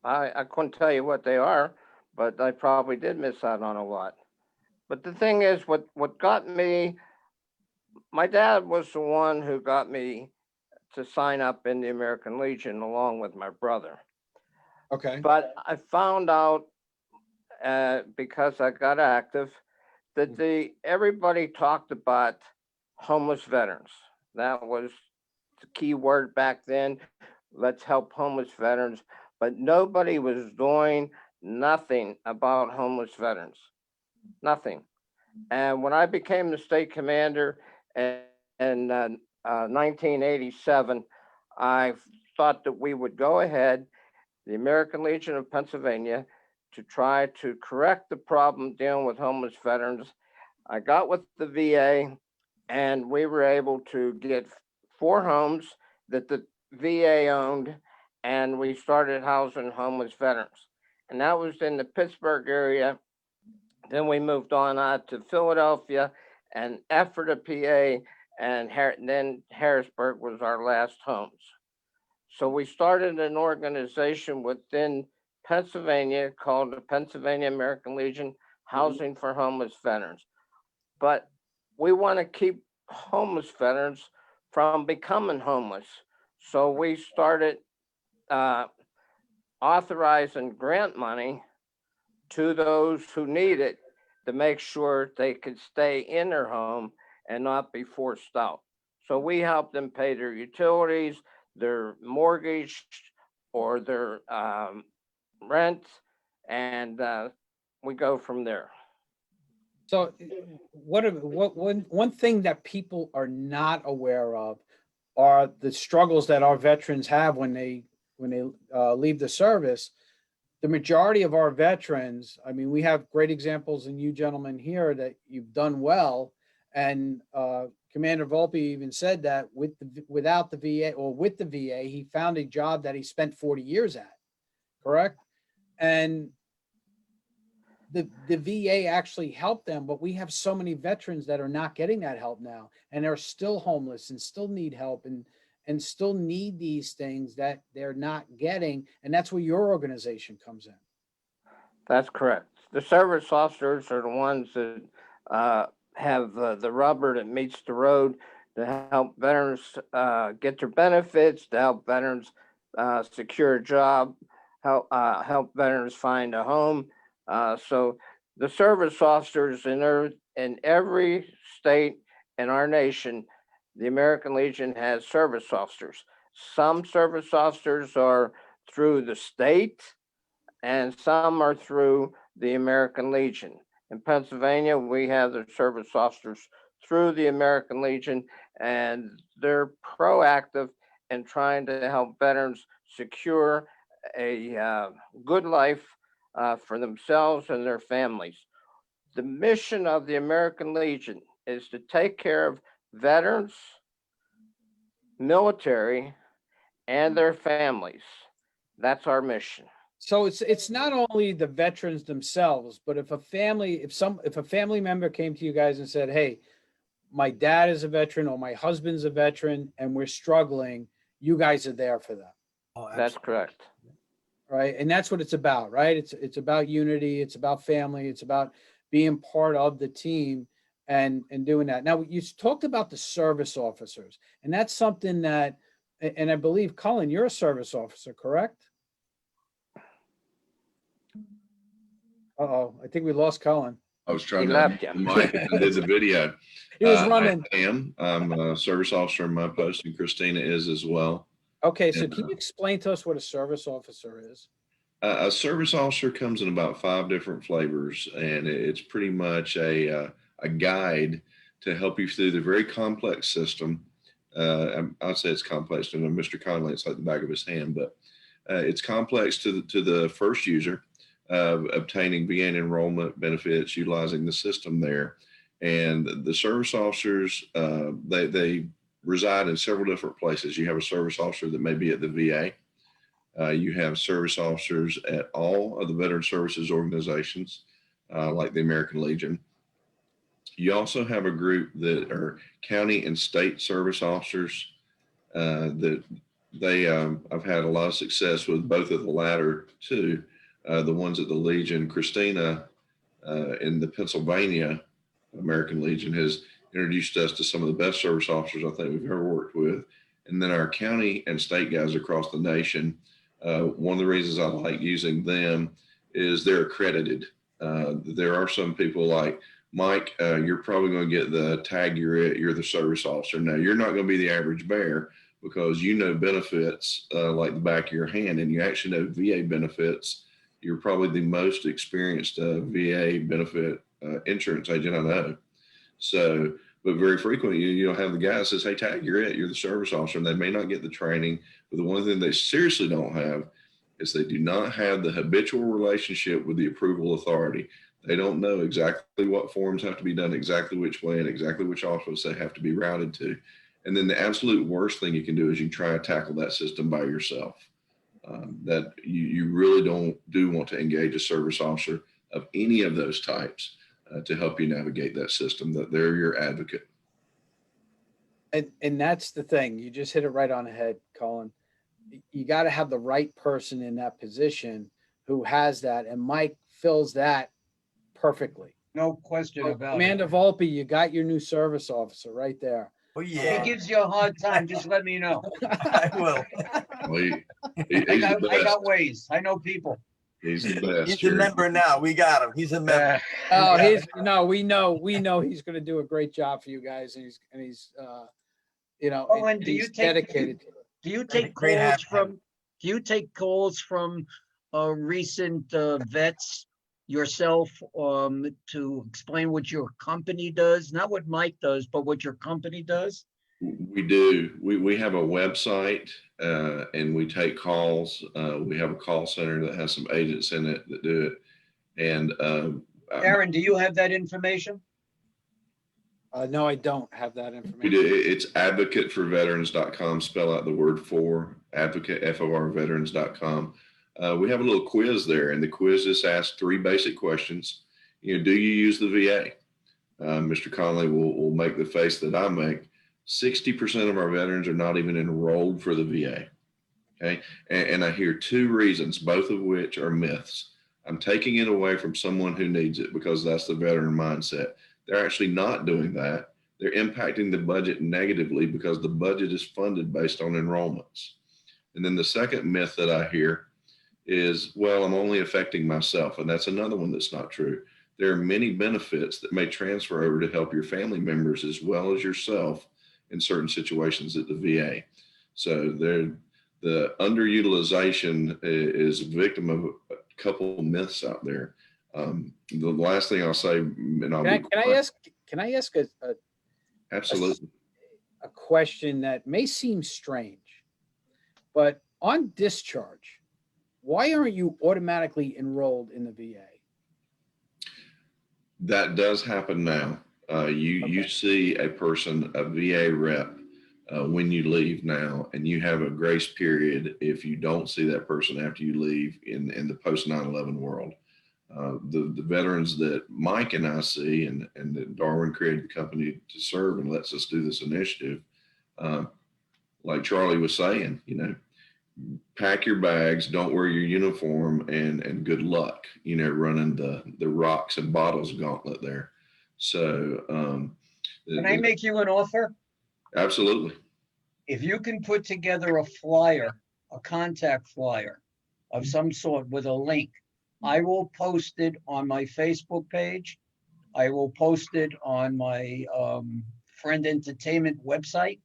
L: I couldn't tell you what they are, but I probably did miss out on a lot. But the thing is, what got me, my dad was the one who got me to sign up in the American Legion along with my brother.
C: Okay.
L: But I found out because I got active that everybody talked about homeless veterans. That was the key word back then. Let's help homeless veterans, but nobody was doing nothing about homeless veterans. Nothing. And when I became the state commander in 1987, I thought that we would go ahead, the American Legion of Pennsylvania, to try to correct the problem dealing with homeless veterans. I got with the VA, and we were able to get 4 homes that the VA owned, and we started housing homeless veterans. And that was in the Pittsburgh area. Then we moved on out to Philadelphia and Ephrata, PA, and then Harrisburg was our last homes. So we started an organization within Pennsylvania called the Pennsylvania American Legion Housing for Homeless Veterans. But we want to keep homeless veterans from becoming homeless. So we started authorizing grant money to those who need it to make sure they could stay in their home and not be forced out. So we help them pay their utilities, their mortgage, or their rent, and we go from there.
C: So one thing that people are not aware of are the struggles that our veterans have when they leave the service. The majority of our veterans, I mean, we have great examples in you gentlemen here that you've done well. And Commander Volpe even said that without the VA or with the VA, he found a job that he spent 40 years at, correct? And the VA actually helped them, but we have so many veterans that are not getting that help now, and are still homeless and still need help and still need these things that they're not getting. And that's where your organization comes in.
L: That's correct. The service officers are the ones that have the rubber that meets the road to help veterans get their benefits, to help veterans secure a job, help veterans find a home. So the service officers in every state in our nation, the American Legion has service officers. Some service officers are through the state, and some are through the American Legion. In Pennsylvania, we have the service officers through the American Legion, and they're proactive in trying to help veterans secure a good life for themselves and their families. The mission of the American Legion is to take care of veterans, military, and their families. That's our mission.
C: So it's not only the veterans themselves, but if a family member came to you guys and said, "Hey, my dad is a veteran or my husband's a veteran and we're struggling," you guys are there for them.
B: Oh,
L: that's correct.
C: Right. And that's what it's about, right? It's about unity, it's about family, it's about being part of the team and doing that. Now, you talked about the service officers, and that's something that, and I believe, Cullen, you're a service officer, correct? Uh-oh, I think we lost Cullen.
F: I was trying to mic and did the video.
C: He was running.
F: I'm a service officer in my post, and Christina is as well.
C: Okay, so can you explain to us what a service officer is?
F: A service officer comes in about 5 different flavors, and it's pretty much a guide to help you through the very complex system. I'd say it's complex. And Mr. Conley, it's like the back of his hand, but it's complex to the first user of obtaining VA enrollment benefits, utilizing the system there. And the service officers, they reside in several different places. You have a service officer that may be at the VA. You have service officers at all of the veteran services organizations, like the American Legion. You also have a group that are county and state service officers that I've had a lot of success with both of the latter two. The ones at the Legion, Christina in the Pennsylvania American Legion has introduced us to some of the best service officers I think we've ever worked with. And then our county and state guys across the nation, one of the reasons I like using them is they're accredited. There are some people like Mike, you're probably going to get the tag you're the service officer. Now, you're not going to be the average bear because you know benefits like the back of your hand, and you actually know VA benefits. You're probably the most experienced VA benefit insurance agent I know. So, but very frequently, you'll have the guy that says, hey, tag, you're the service officer, and they may not get the training. But the one thing they seriously don't have is they do not have the habitual relationship with the approval authority. They don't know exactly what forms have to be done, exactly which way, and exactly which office they have to be routed to. And then the absolute worst thing you can do is you try to tackle that system by yourself. That you really do want to engage a service officer of any of those types to help you navigate that system, that they're your advocate.
C: And that's the thing. You just hit it right on the head, Colin. You got to have the right person in that position who has that. And Mike fills that perfectly.
I: No question about
C: Amanda
I: it.
C: Volpe, you got your new service officer right there.
B: Oh,
I: If
B: yeah.
I: he gives you a hard time, just let me know.
B: I will.
F: Well,
I: I got ways. I know people.
F: He's the best.
B: He's a member now. We got him. He's a member.
C: Oh, we know he's going to do a great job for you guys, and he's
I: Oh, and
C: he's dedicated.
I: Do you take
B: Great
I: calls
B: having
I: from? Do you take calls from recent vets yourself to explain what your company does? Not what Mike does, but what your company does.
F: We do. We have a website and we take calls. We have a call center that has some agents in it that do it. And
I: Darren, do you have that information?
C: No, I don't have that
F: we
C: information.
F: do. It's advocateforveterans.com. Spell out the word for, advocate, FOR, veterans.com. We have a little quiz there, and the quiz just asks 3 basic questions. Do you use the VA? Mr. Conley will make the face that I make. 60% of our veterans are not even enrolled for the VA. Okay. And I hear 2 reasons, both of which are myths. I'm taking it away from someone who needs it because that's the veteran mindset. They're actually not doing that. They're impacting the budget negatively because the budget is funded based on enrollments. And then the second myth that I hear is, well, I'm only affecting myself. And that's another one that's not true. There are many benefits that may transfer over to help your family members as well as yourself in certain situations at the VA. So the underutilization is a victim of a couple of myths out there. The last thing I'll say, and
C: Can I ask
F: absolutely
C: a question that may seem strange, but on discharge, why aren't you automatically enrolled in the VA?
F: That does happen now. You see a person, a VA rep, when you leave now, and you have a grace period if you don't see that person after you leave in the post 9/11 world. The veterans that Mike and I see, and that Darwin created the company to serve and lets us do this initiative, like Charlie was saying, pack your bags, don't wear your uniform, and good luck, running the rocks and bottles gauntlet there. So
I: Can I make you an offer?
F: Absolutely.
I: If you can put together a flyer, a contact flyer of some sort with a link, I will post it on my Facebook page. I will post it on my Friend Entertainment website.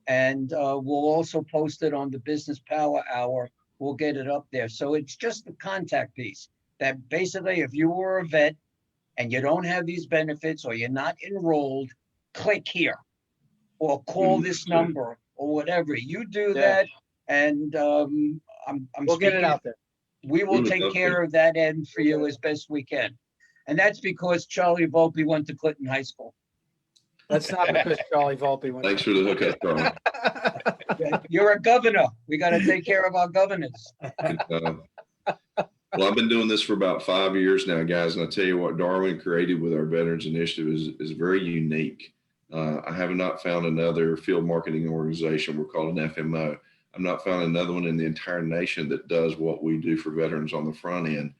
I: And we'll also post it on the Business Power Hour. We'll get it up there. So it's just the contact piece that basically if you were a vet and you don't have these benefits or you're not enrolled, click here or call this number or whatever. You do that, and
C: we'll get it out there.
I: We will take care of that end for you as best we can. And that's because Charlie Volpe went to Clinton High School.
C: That's not because Charlie Volpe went.
F: Thanks for the hookup, Charlie.
I: You're a governor. We got to take care of our governors.
F: Well, I've been doing this for about 5 years now, guys. And I tell you what, Darwin created with our Veterans Initiative is very unique. I have not found another field marketing organization. We're called an FMO. I've not found another one in the entire nation that does what we do for veterans on the front end.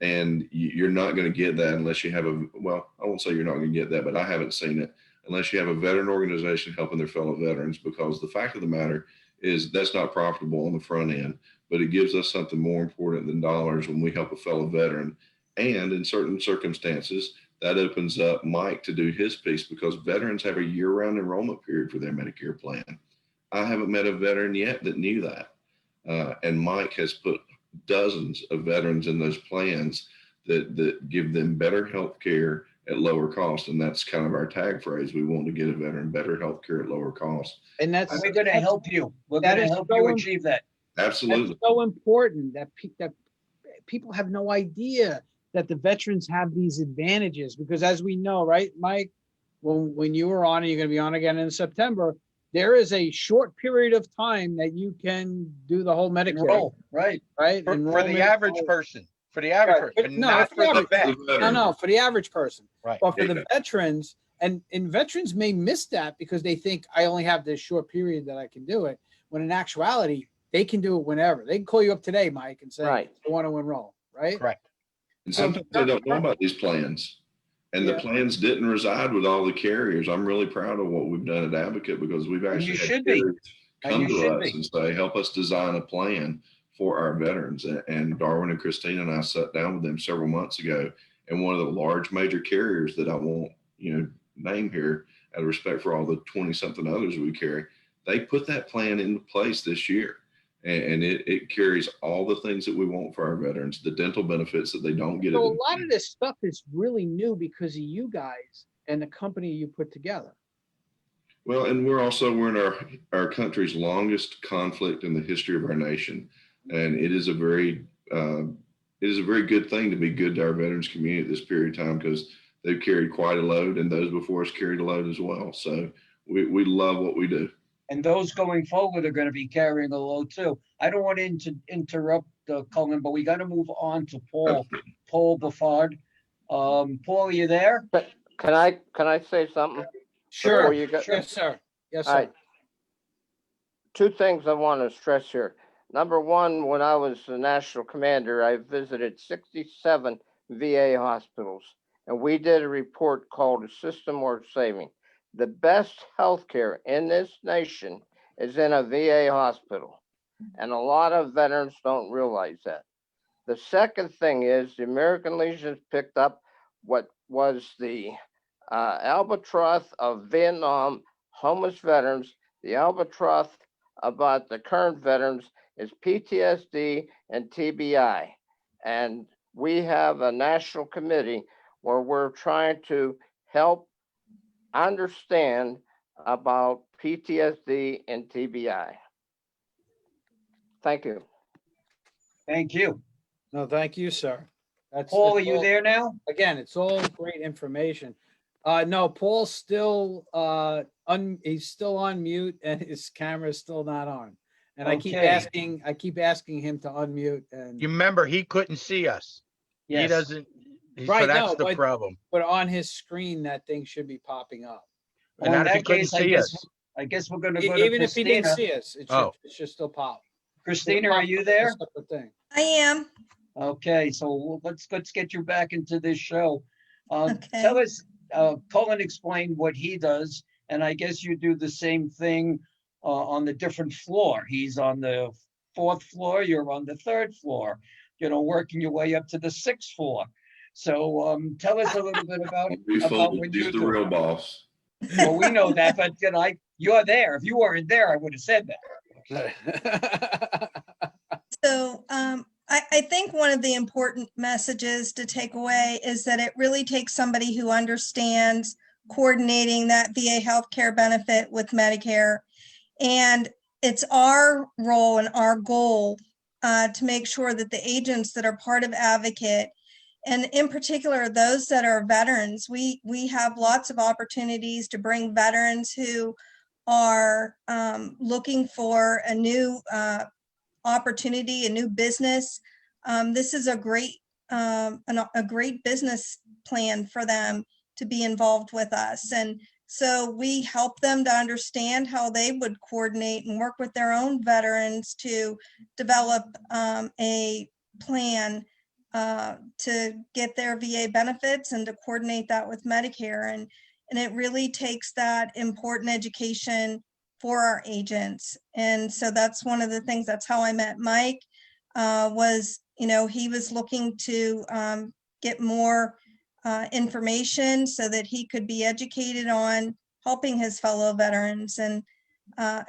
F: And you're not going to get that unless you have well, I won't say you're not going to get that, but I haven't seen it unless you have a veteran organization helping their fellow veterans, because the fact of the matter is that's not profitable on the front end, but it gives us something more important than dollars when we help a fellow veteran. And in certain circumstances, that opens up Mike to do his piece, because veterans have a year-round enrollment period for their Medicare plan. I haven't met a veteran yet that knew that. And Mike has put dozens of veterans in those plans that give them better health care at lower cost. And that's kind of our tag phrase. We want to get a veteran better health care at lower cost.
C: And that's
I: We're going to help you. We're
C: that
I: going to
C: is
I: help
C: so
I: you
C: im-
I: achieve that.
F: Absolutely.
C: That's so important that people have no idea that the veterans have these advantages, because as we know, right, Mike, when you were on, and you're going to be on again in September, there is a short period of time that you can do the whole Medicare.
I: Enroll, right.
C: Right.
G: For the
C: Enrollment,
G: average person, for the average
C: Right.
G: person, but
C: No,
G: not
C: for the
G: for the
C: average-
G: vet.
C: No, for the average person.
G: Right.
C: But for the
F: Yeah.
C: veterans, and veterans may miss that because they think I only have this short period that I can do it. When in actuality, they can do it whenever. They can call you up today, Mike, and say,
L: Right.
C: I want to enroll, right?
G: Correct.
F: And sometimes they don't know about these plans. And
C: Yeah.
F: the plans didn't reside with all the carriers. I'm really proud of what we've done at Advocate, because we've
I: And
F: actually
I: you
F: had
I: should be.
F: carriers
I: And
F: come
I: you
F: to
I: should
F: us
I: be.
F: and say, help us design a plan for our veterans. And Darwin and Christina and I sat down with them several months ago, and one of the large major carriers that I won't, name here out of respect for all the 20 something others we carry, they put that plan into place this year. And it carries all the things that we want for our veterans, the dental benefits that they don't get.
C: So a lot of this stuff is really new because of you guys and the company you put together.
F: Well, and we're in our country's longest conflict in the history of our nation. And it is a very good thing to be good to our veterans community at this period of time, because they've carried quite a load, and those before us carried a load as well. So we love what we do.
I: And those going forward are going to be carrying a load too. I don't want to interrupt Cullen, but we got to move on to Paul Buffard. Paul, are you there?
L: But can I say something?
C: Sure.
L: Before you go?
C: Yes, sir. Yes,
L: All
C: sir.
L: right. Two things I want to stress here. Number one, when I was the national commander, I visited 67 VA hospitals, and we did a report called "A System Worth Saving." The best healthcare in this nation is in a VA hospital, and a lot of veterans don't realize that. The second thing is the American Legion picked up what was the albatross of Vietnam homeless veterans. The albatross about the current veterans is PTSD and TBI. And we have a national committee where we're trying to help understand about PTSD and TBI. Thank you.
I: Thank you.
C: No, thank you, sir.
I: Paul, are
C: that's
I: you
C: all-
I: there now?
C: Again, it's all great information. No, Paul's still he's still on mute, and his camera is still not on. And I keep
I: Okay.
C: asking him to unmute, and
G: You remember, he couldn't see us. He
I: Yes.
G: doesn't. So
C: Right,
G: that's
C: no,
G: the problem.
C: but on his screen that thing should be popping up.
G: And
I: Well, in
G: not if he
I: that
G: couldn't
I: case, I
G: see
I: guess,
G: us.
I: I guess we're going to go to
C: Even if he didn't
I: Christina.
C: see us,
G: Oh.
C: it should still pop.
I: Christina, are you there?
C: That's the thing.
J: I am.
I: Okay, so let's get you back into this show.
J: Okay.
I: Tell us, Cullen explained what he does, and I guess you do the same thing on the different floor. He's on the 4th floor, you're on the 3rd floor, working your way up to the 6th floor. So tell us a little bit about what you
F: He's the
I: do.
F: real boss.
I: Well, we know that, but you're there. If you weren't there, I would have said that.
J: So I think one of the important messages to take away is that it really takes somebody who understands coordinating that VA healthcare benefit with Medicare. And it's our role and our goal to make sure that the agents that are part of Advocate, and in particular, those that are veterans, we have lots of opportunities to bring veterans who are looking for a new opportunity, a new business. This is a great business plan for them to be involved with us. And so we help them to understand how they would coordinate and work with their own veterans to develop a plan to get their VA benefits and to coordinate that with Medicare. And and it really takes that important education for our agents. And so that's one of the things, that's how I met Mike, was, you know, he was looking to get more information so that he could be educated on helping his fellow veterans. And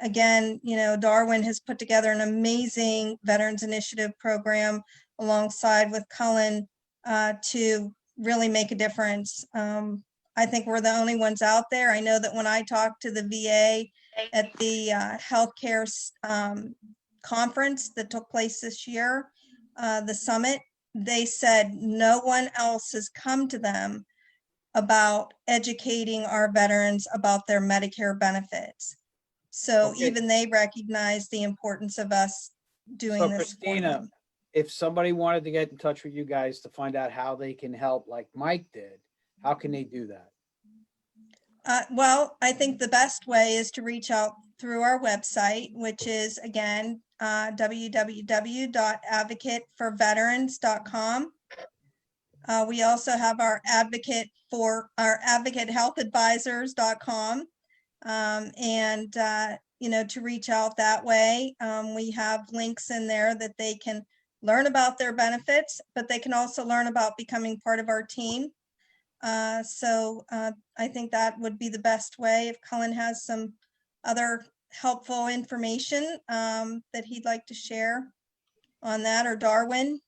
J: again, you know, Darwin has put together an amazing Veterans Initiative program alongside with Cullen to really make a difference. I think we're the only ones out there. I know that when I talked to the VA at the healthcare conference that took place this year, the summit, they said no one else has come to them about educating our veterans about their Medicare benefits. So
C: Okay.
J: even they recognize the importance of us doing
C: So
J: this. for
C: Christina,
J: them.
C: if somebody wanted to get in touch with you guys to find out how they can help like Mike did, how can they do that?
J: Well, I think the best way is to reach out through our website, which is again, www.advocateforveterans.com. We also have our advocatehealthadvisors.com. And, you know, to reach out that way, we have links in there that they can learn about their benefits, but they can also learn about becoming part of our team. So I think that would be the best way. If Cullen has some other helpful information that he'd like to share on that, or Darwin.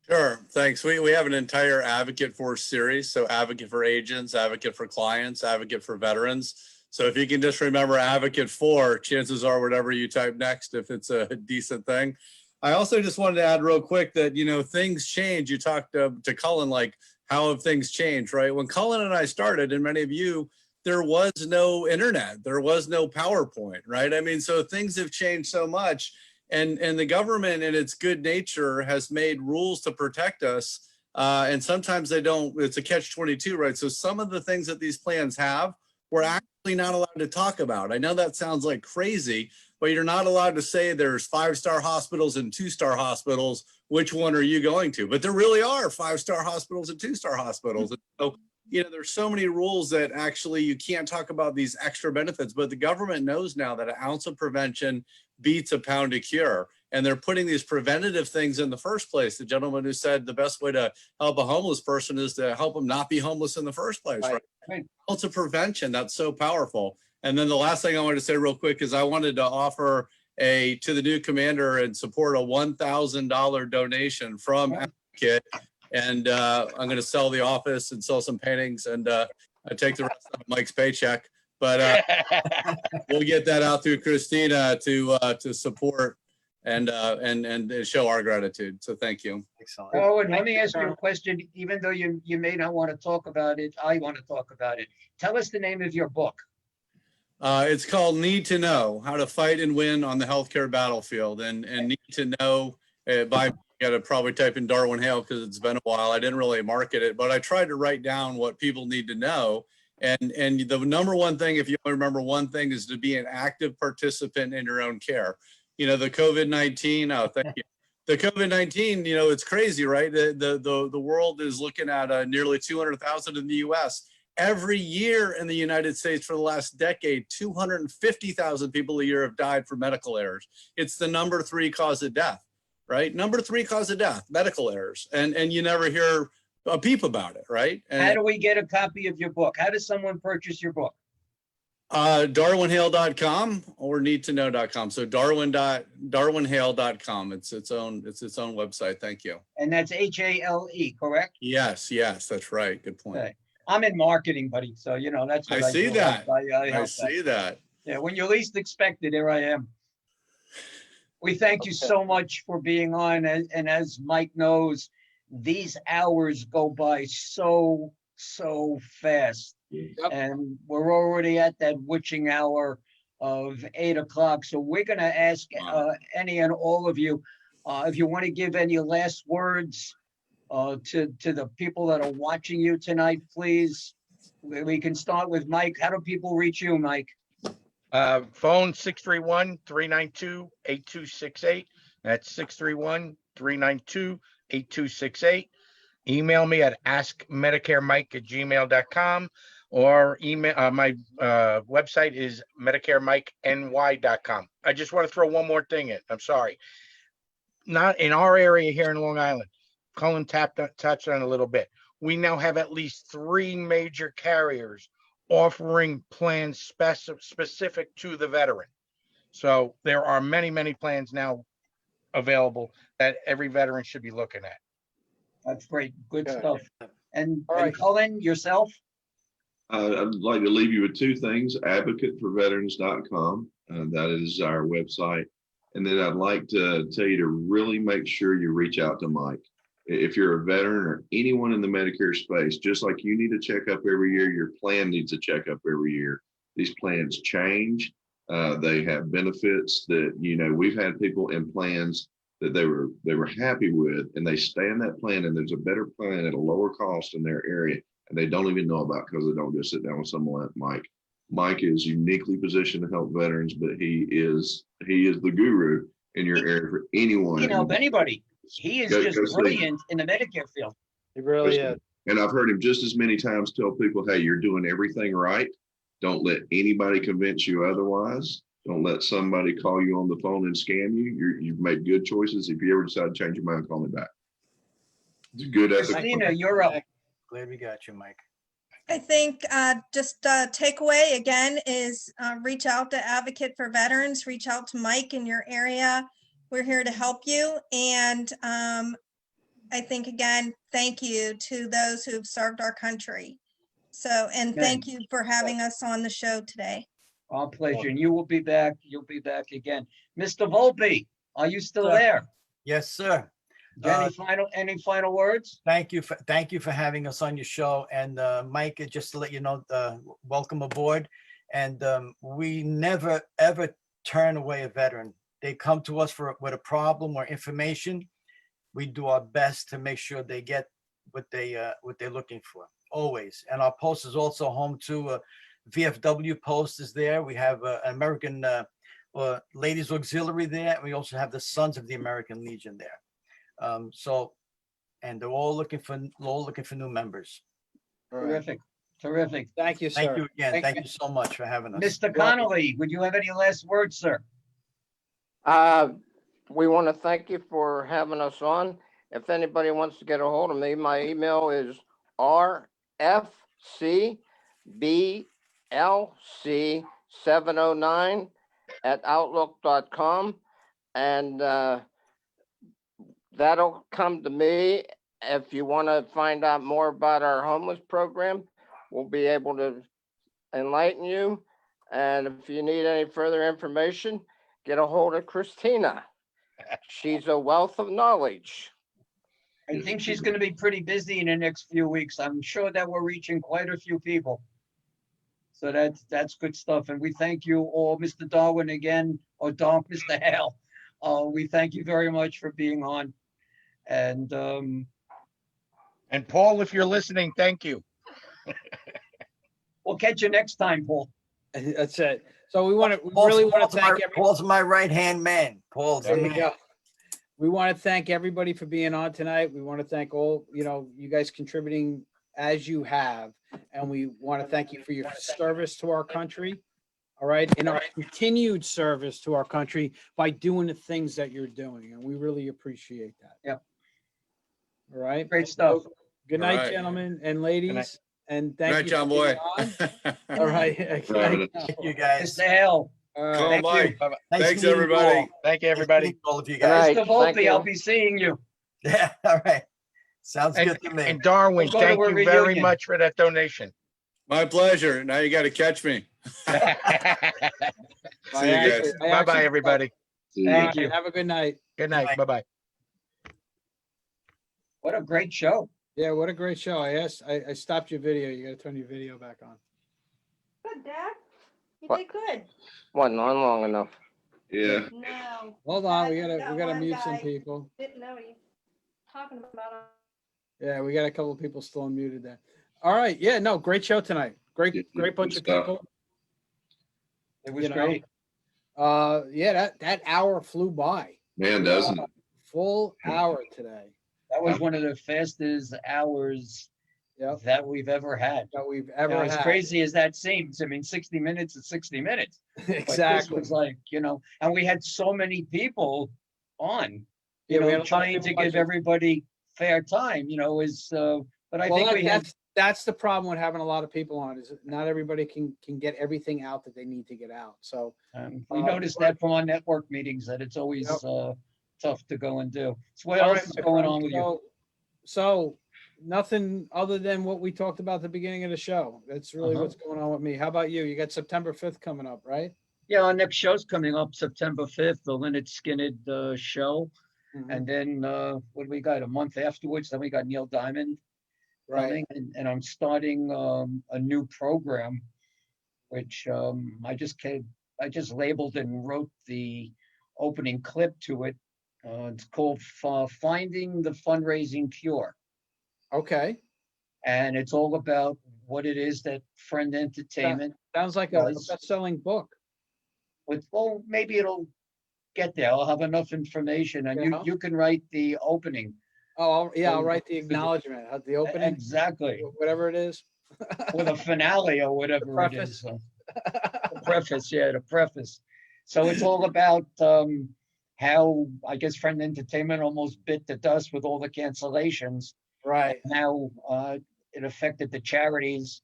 K: Sure, thanks. We have an entire Advocate For series. So Advocate for agents, Advocate for clients, Advocate for veterans. So if you can just remember Advocate For, chances are whatever you type next, if it's a decent thing. I also just wanted to add real quick that, you know, things change. You talked to Cullen, like, how have things changed, right? When Cullen and I started, and many of you, there was no internet, there was no PowerPoint, right? I mean, so things have changed so much, and the government in its good nature has made rules to protect us, and sometimes they don't. It's a catch-22, right? So some of the things that these plans have, we're actually not allowed to talk about. I know that sounds like crazy, but you're not allowed to say there's 5-star hospitals and 2-star hospitals. Which one are you going to? But there really are 5-star hospitals and 2-star hospitals. And so, you know, there's so many rules that actually you can't talk about these extra benefits, but the government knows now that an ounce of prevention beats a pound of cure. And they're putting these preventative things in the first place. The gentleman who said the best way to help a homeless person is to help them not be homeless in the first place, right? An ounce of prevention, that's so powerful. And then the last thing I wanted to say real quick is I wanted to offer to the new commander and support a $1,000 donation from Advocate. And I'm going to sell the office and sell some paintings, and I take the rest of Mike's paycheck. But we'll get that out through Christina to support and show our gratitude. So thank you.
B: Excellent.
I: Oh, and let me ask you a question, even though you may not want to talk about it, I want to talk about it. Tell us the name of your book.
K: It's called Need to Know: How to Fight and Win on the Healthcare Battlefield. And Need to Know, you got to probably type in Darwin Hale because it's been a while. I didn't really market it, but I tried to write down what people need to know. And the number one thing, if you remember one thing, is to be an active participant in your own care. You know, the COVID-19, thank you. The COVID-19, you know, it's crazy, right? The world is looking at nearly 200,000 in the US. Every year in the United States for the last decade, 250,000 people a year have died from medical errors. It's the number 3 cause of death, right? Number 3 cause of death, medical errors. And you never hear a peep about it, right? And
I: how do we get a copy of your book? How does someone purchase your book?
K: DarwinHale.com or needtoknow.com. So darwinhale.com. It's its own website. Thank you.
I: And that's HALE, correct?
K: Yes, that's right. Good point.
I: Okay. I'm in marketing, buddy. So, you know, that's what
K: I see
I: do.
K: that.
I: I
K: see that.
I: Yeah, when you least expect it, here I am. We thank you so much for being on. And as Mike knows, these hours go by so fast. Yep. And we're already at that witching hour of 8 o'clock. So we're going to ask any and all of you, if you want to give any last words to the people that are watching you tonight, please. We can start with Mike. How do people reach you, Mike?
G: Phone 631-392-8268. That's 631-392-8268. Email me at askmedicaremike@gmail.com, or email. My website is MedicareMikeNY.com. I just want to throw one more thing in. I'm sorry. Not in our area here in Long Island. Colin touched on it a little bit. We now have at least 3 major carriers offering plans specific to the veteran. So there are many, many plans now available that every veteran should be looking at.
I: That's great. Good
C: Good.
I: stuff. And,
C: All right.
I: and Cullen, yourself?
F: I'd like to leave you with 2 things: advocateforveterans.com. That is our website. And then I'd like to tell you to really make sure you reach out to Mike. If you're a veteran or anyone in the Medicare space, just like you need a checkup every year, your plan needs a checkup every year. These plans change. They have benefits that, we've had people in plans that they were happy with, and they stay in that plan, and there's a better plan at a lower cost in their area, and they don't even know about because they don't just sit down with someone like Mike. Mike is uniquely positioned to help veterans, but he is the guru in your area for anyone.
I: He can help anybody. He is just brilliant in the Medicare field.
C: He really is.
F: And I've heard him just as many times tell people, hey, you're doing everything right. Don't let anybody convince you otherwise. Don't let somebody call you on the phone and scam you. You've made good choices. If you ever decide to change your mind, call me back. It's a good ethic.
I: Christina, you're up.
B: Glad we got you, Mike.
J: I think just takeaway again is reach out to Advocate for Veterans, reach out to Mike in your area. We're here to help you. And I think, again, thank you to those who've served our country. So, and thank you for having us on the show today.
I: Our pleasure. And you will be back. You'll be back again. Mr. Volpe, are you still there?
B: Yes, sir.
I: Any final words?
B: Thank you for having us on your show. And Mike, just to let you know, welcome aboard. And we never ever turn away a veteran. They come to us with a problem or information. We do our best to make sure they get what they're looking for, always. And our post is also home to VFW post is there. We have an American Ladies Auxiliary there. And we also have the Sons of the American Legion there. And they're all looking for new members.
I: Terrific. Terrific.
C: Thank you, sir.
B: Thank you again. Thank you so much for having us.
I: Mr. Connolly, would you have any last words, sir?
L: We want to thank you for having us on. If anybody wants to get a hold of me, my email is rfcblc709@outlook.com. And that'll come to me. If you want to find out more about our homeless program, we'll be able to enlighten you. And if you need any further information, get a hold of Christina. She's a wealth of knowledge.
I: I think she's going to be pretty busy in the next few weeks. I'm sure that we're reaching quite a few people. So that's good stuff. And we thank you all, Mr. Darwin again, or Mr. Hale. We thank you very much for being on. And
G: Paul, if you're listening, thank you.
I: We'll catch you next time, Paul.
C: That's it. So we really want to thank everybody.
B: Paul's my right-hand man. Paul's the man.
C: We want to thank everybody for being on tonight. We want to thank all, you guys contributing as you have. And we want to thank you for your service to our country. All right. And our continued service to our country by doing the things that you're doing. And we really appreciate that.
I: Yep.
C: All right.
I: Great stuff.
C: Good night,
K: right.
C: gentlemen and ladies. And thank
K: Good night,
C: you.
K: John Boy.
C: All right.
B: Thank you, guys.
I: Mr. Hale.
K: Call Mike.
B: Nice
K: Thanks,
B: meeting you
K: everybody.
B: all.
G: Thank you,
B: Nice
G: everybody.
B: meeting all of you
L: Good night.
B: guys.
I: Mr.
L: Thank
I: Volpe,
L: you.
I: I'll be seeing you.
B: Yeah. All right. Sounds
G: And,
B: good to me.
G: and Darwin,
I: We'll go to
G: thank
I: a
G: you very
I: reunion.
G: much for that donation.
K: My pleasure. Now you got to catch me. See you guys.
G: Bye-bye, everybody.
F: See you.
I: Thank you.
C: Have a good night.
G: Good night.
B: Bye.
G: Bye-bye.
I: What a great show.
C: Yeah, what a great show. I stopped your video. You got to turn your video back on.
J: Good, Dad. You
L: What?
J: did good.
L: Wasn't on long enough.
F: Yeah.
J: No.
C: Hold on. We
J: That
C: gotta
J: one
C: mute some
J: guy
C: people.
J: Didn't know what he's talking about.
C: Yeah, we got a couple of people still unmuted there. All right. Yeah, no, great show tonight. Great bunch of
F: Good stuff.
C: people.
I: It was
C: You know,
I: great.
C: Yeah, that hour flew by.
F: Man, doesn't it?
C: Full hour today.
I: That was one of the fastest hours
C: Yep.
I: that we've ever had.
C: That we've
I: You
C: ever
I: know, as
C: had.
I: crazy as that seems, I mean, 60 minutes is 60 minutes. But this
C: Exactly.
I: was like, you know, and we had so many people on,
C: Yeah,
I: you
C: we
I: know,
C: had a lot of
I: trying
C: people
I: to give
C: watching.
I: everybody fair time, you know, but I think we had,
C: that's the problem with having a lot of people on, is that not everybody can get everything out that they need to get out. So
I: we noticed that from our network meetings, that it's always tough to go and do. So what
C: All
I: else
C: right,
I: is
C: my
I: going
C: friend.
I: on with you?
C: So nothing other than what we talked about at the beginning of the show. That's really
I: Uh-huh.
C: what's going on with me. How about you? You got September 5th coming up, right?
I: Yeah, our next show's coming up September 5th, the Lynyrd Skynyrd show.
C: Mhm.
I: And then what do we got? A month afterwards, then we got Neil Diamond coming.
C: Right.
I: And I'm starting a new program, which I just labeled and wrote the opening clip to it. It's called Finding the Fundraising Cure.
C: Okay.
I: And it's all about what it is that Friend Entertainment
C: Sounds like a
I: does.
C: best-selling book.
I: Well, maybe it'll get there. I'll have enough information, and
C: Yeah.
I: you can write the opening.
C: Oh, I'll
I: So-
C: write the acknowledgement, the opening,
I: Exactly,
C: whatever it is.
I: or the finale, or whatever it
C: preface.
I: is. The preface, yeah, the preface. So it's all about how, I guess, Friend Entertainment almost bit the dust with all the cancellations.
C: Right.
I: And how it affected the charities,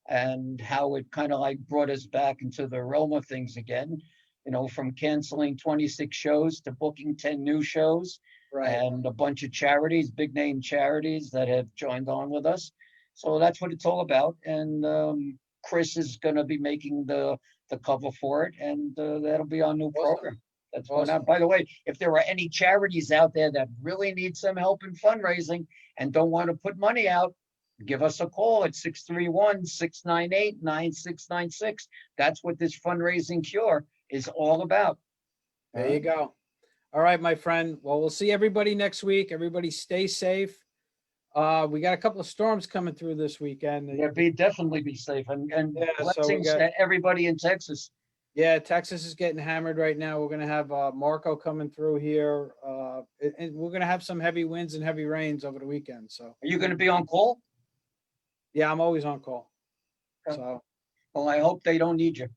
I: and how it kind of like brought us back into the realm of things again. You know, from canceling 26 shows to booking 10 new shows,
C: Right.
I: and a bunch of charities, big name charities that have joined on with us. So that's what it's all about. And Chris is going to be making the cover for it, and that'll be our new program. That's going
C: Awesome.
I: on. By the way, if there are any charities out there that really need some help in fundraising and don't want to put money out, give us a call at 631-698-9696. That's what this fundraising cure is all about.
C: There you go. All right, my friend. Well, we'll see everybody next week. Everybody stay safe. We got a couple of storms coming through this weekend.
I: Yeah, definitely be safe, and
C: Yeah, so we
I: blessings
C: got-
I: to everybody in Texas.
C: Yeah, Texas is getting hammered right now. We're going to have Marco coming through here. And we're going to have some heavy winds and heavy rains over the weekend. So,
I: Are you going to be on call?
C: yeah, I'm always on call.
I: Okay.
C: So,
I: Well, I hope they don't need you.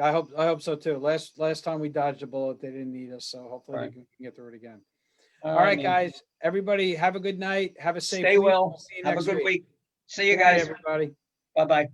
C: I hope so too. Last time we dodged a bullet, they didn't need us. So hopefully
I: Right.
C: we can get through it again. All right,
I: man.
C: guys. Everybody have a good night. Have a safe
I: Stay
C: week.
I: well.
C: We'll see you
I: Have a
C: next
I: good week. See you
C: Good night,
I: guys.
C: everybody.
I: Bye-bye.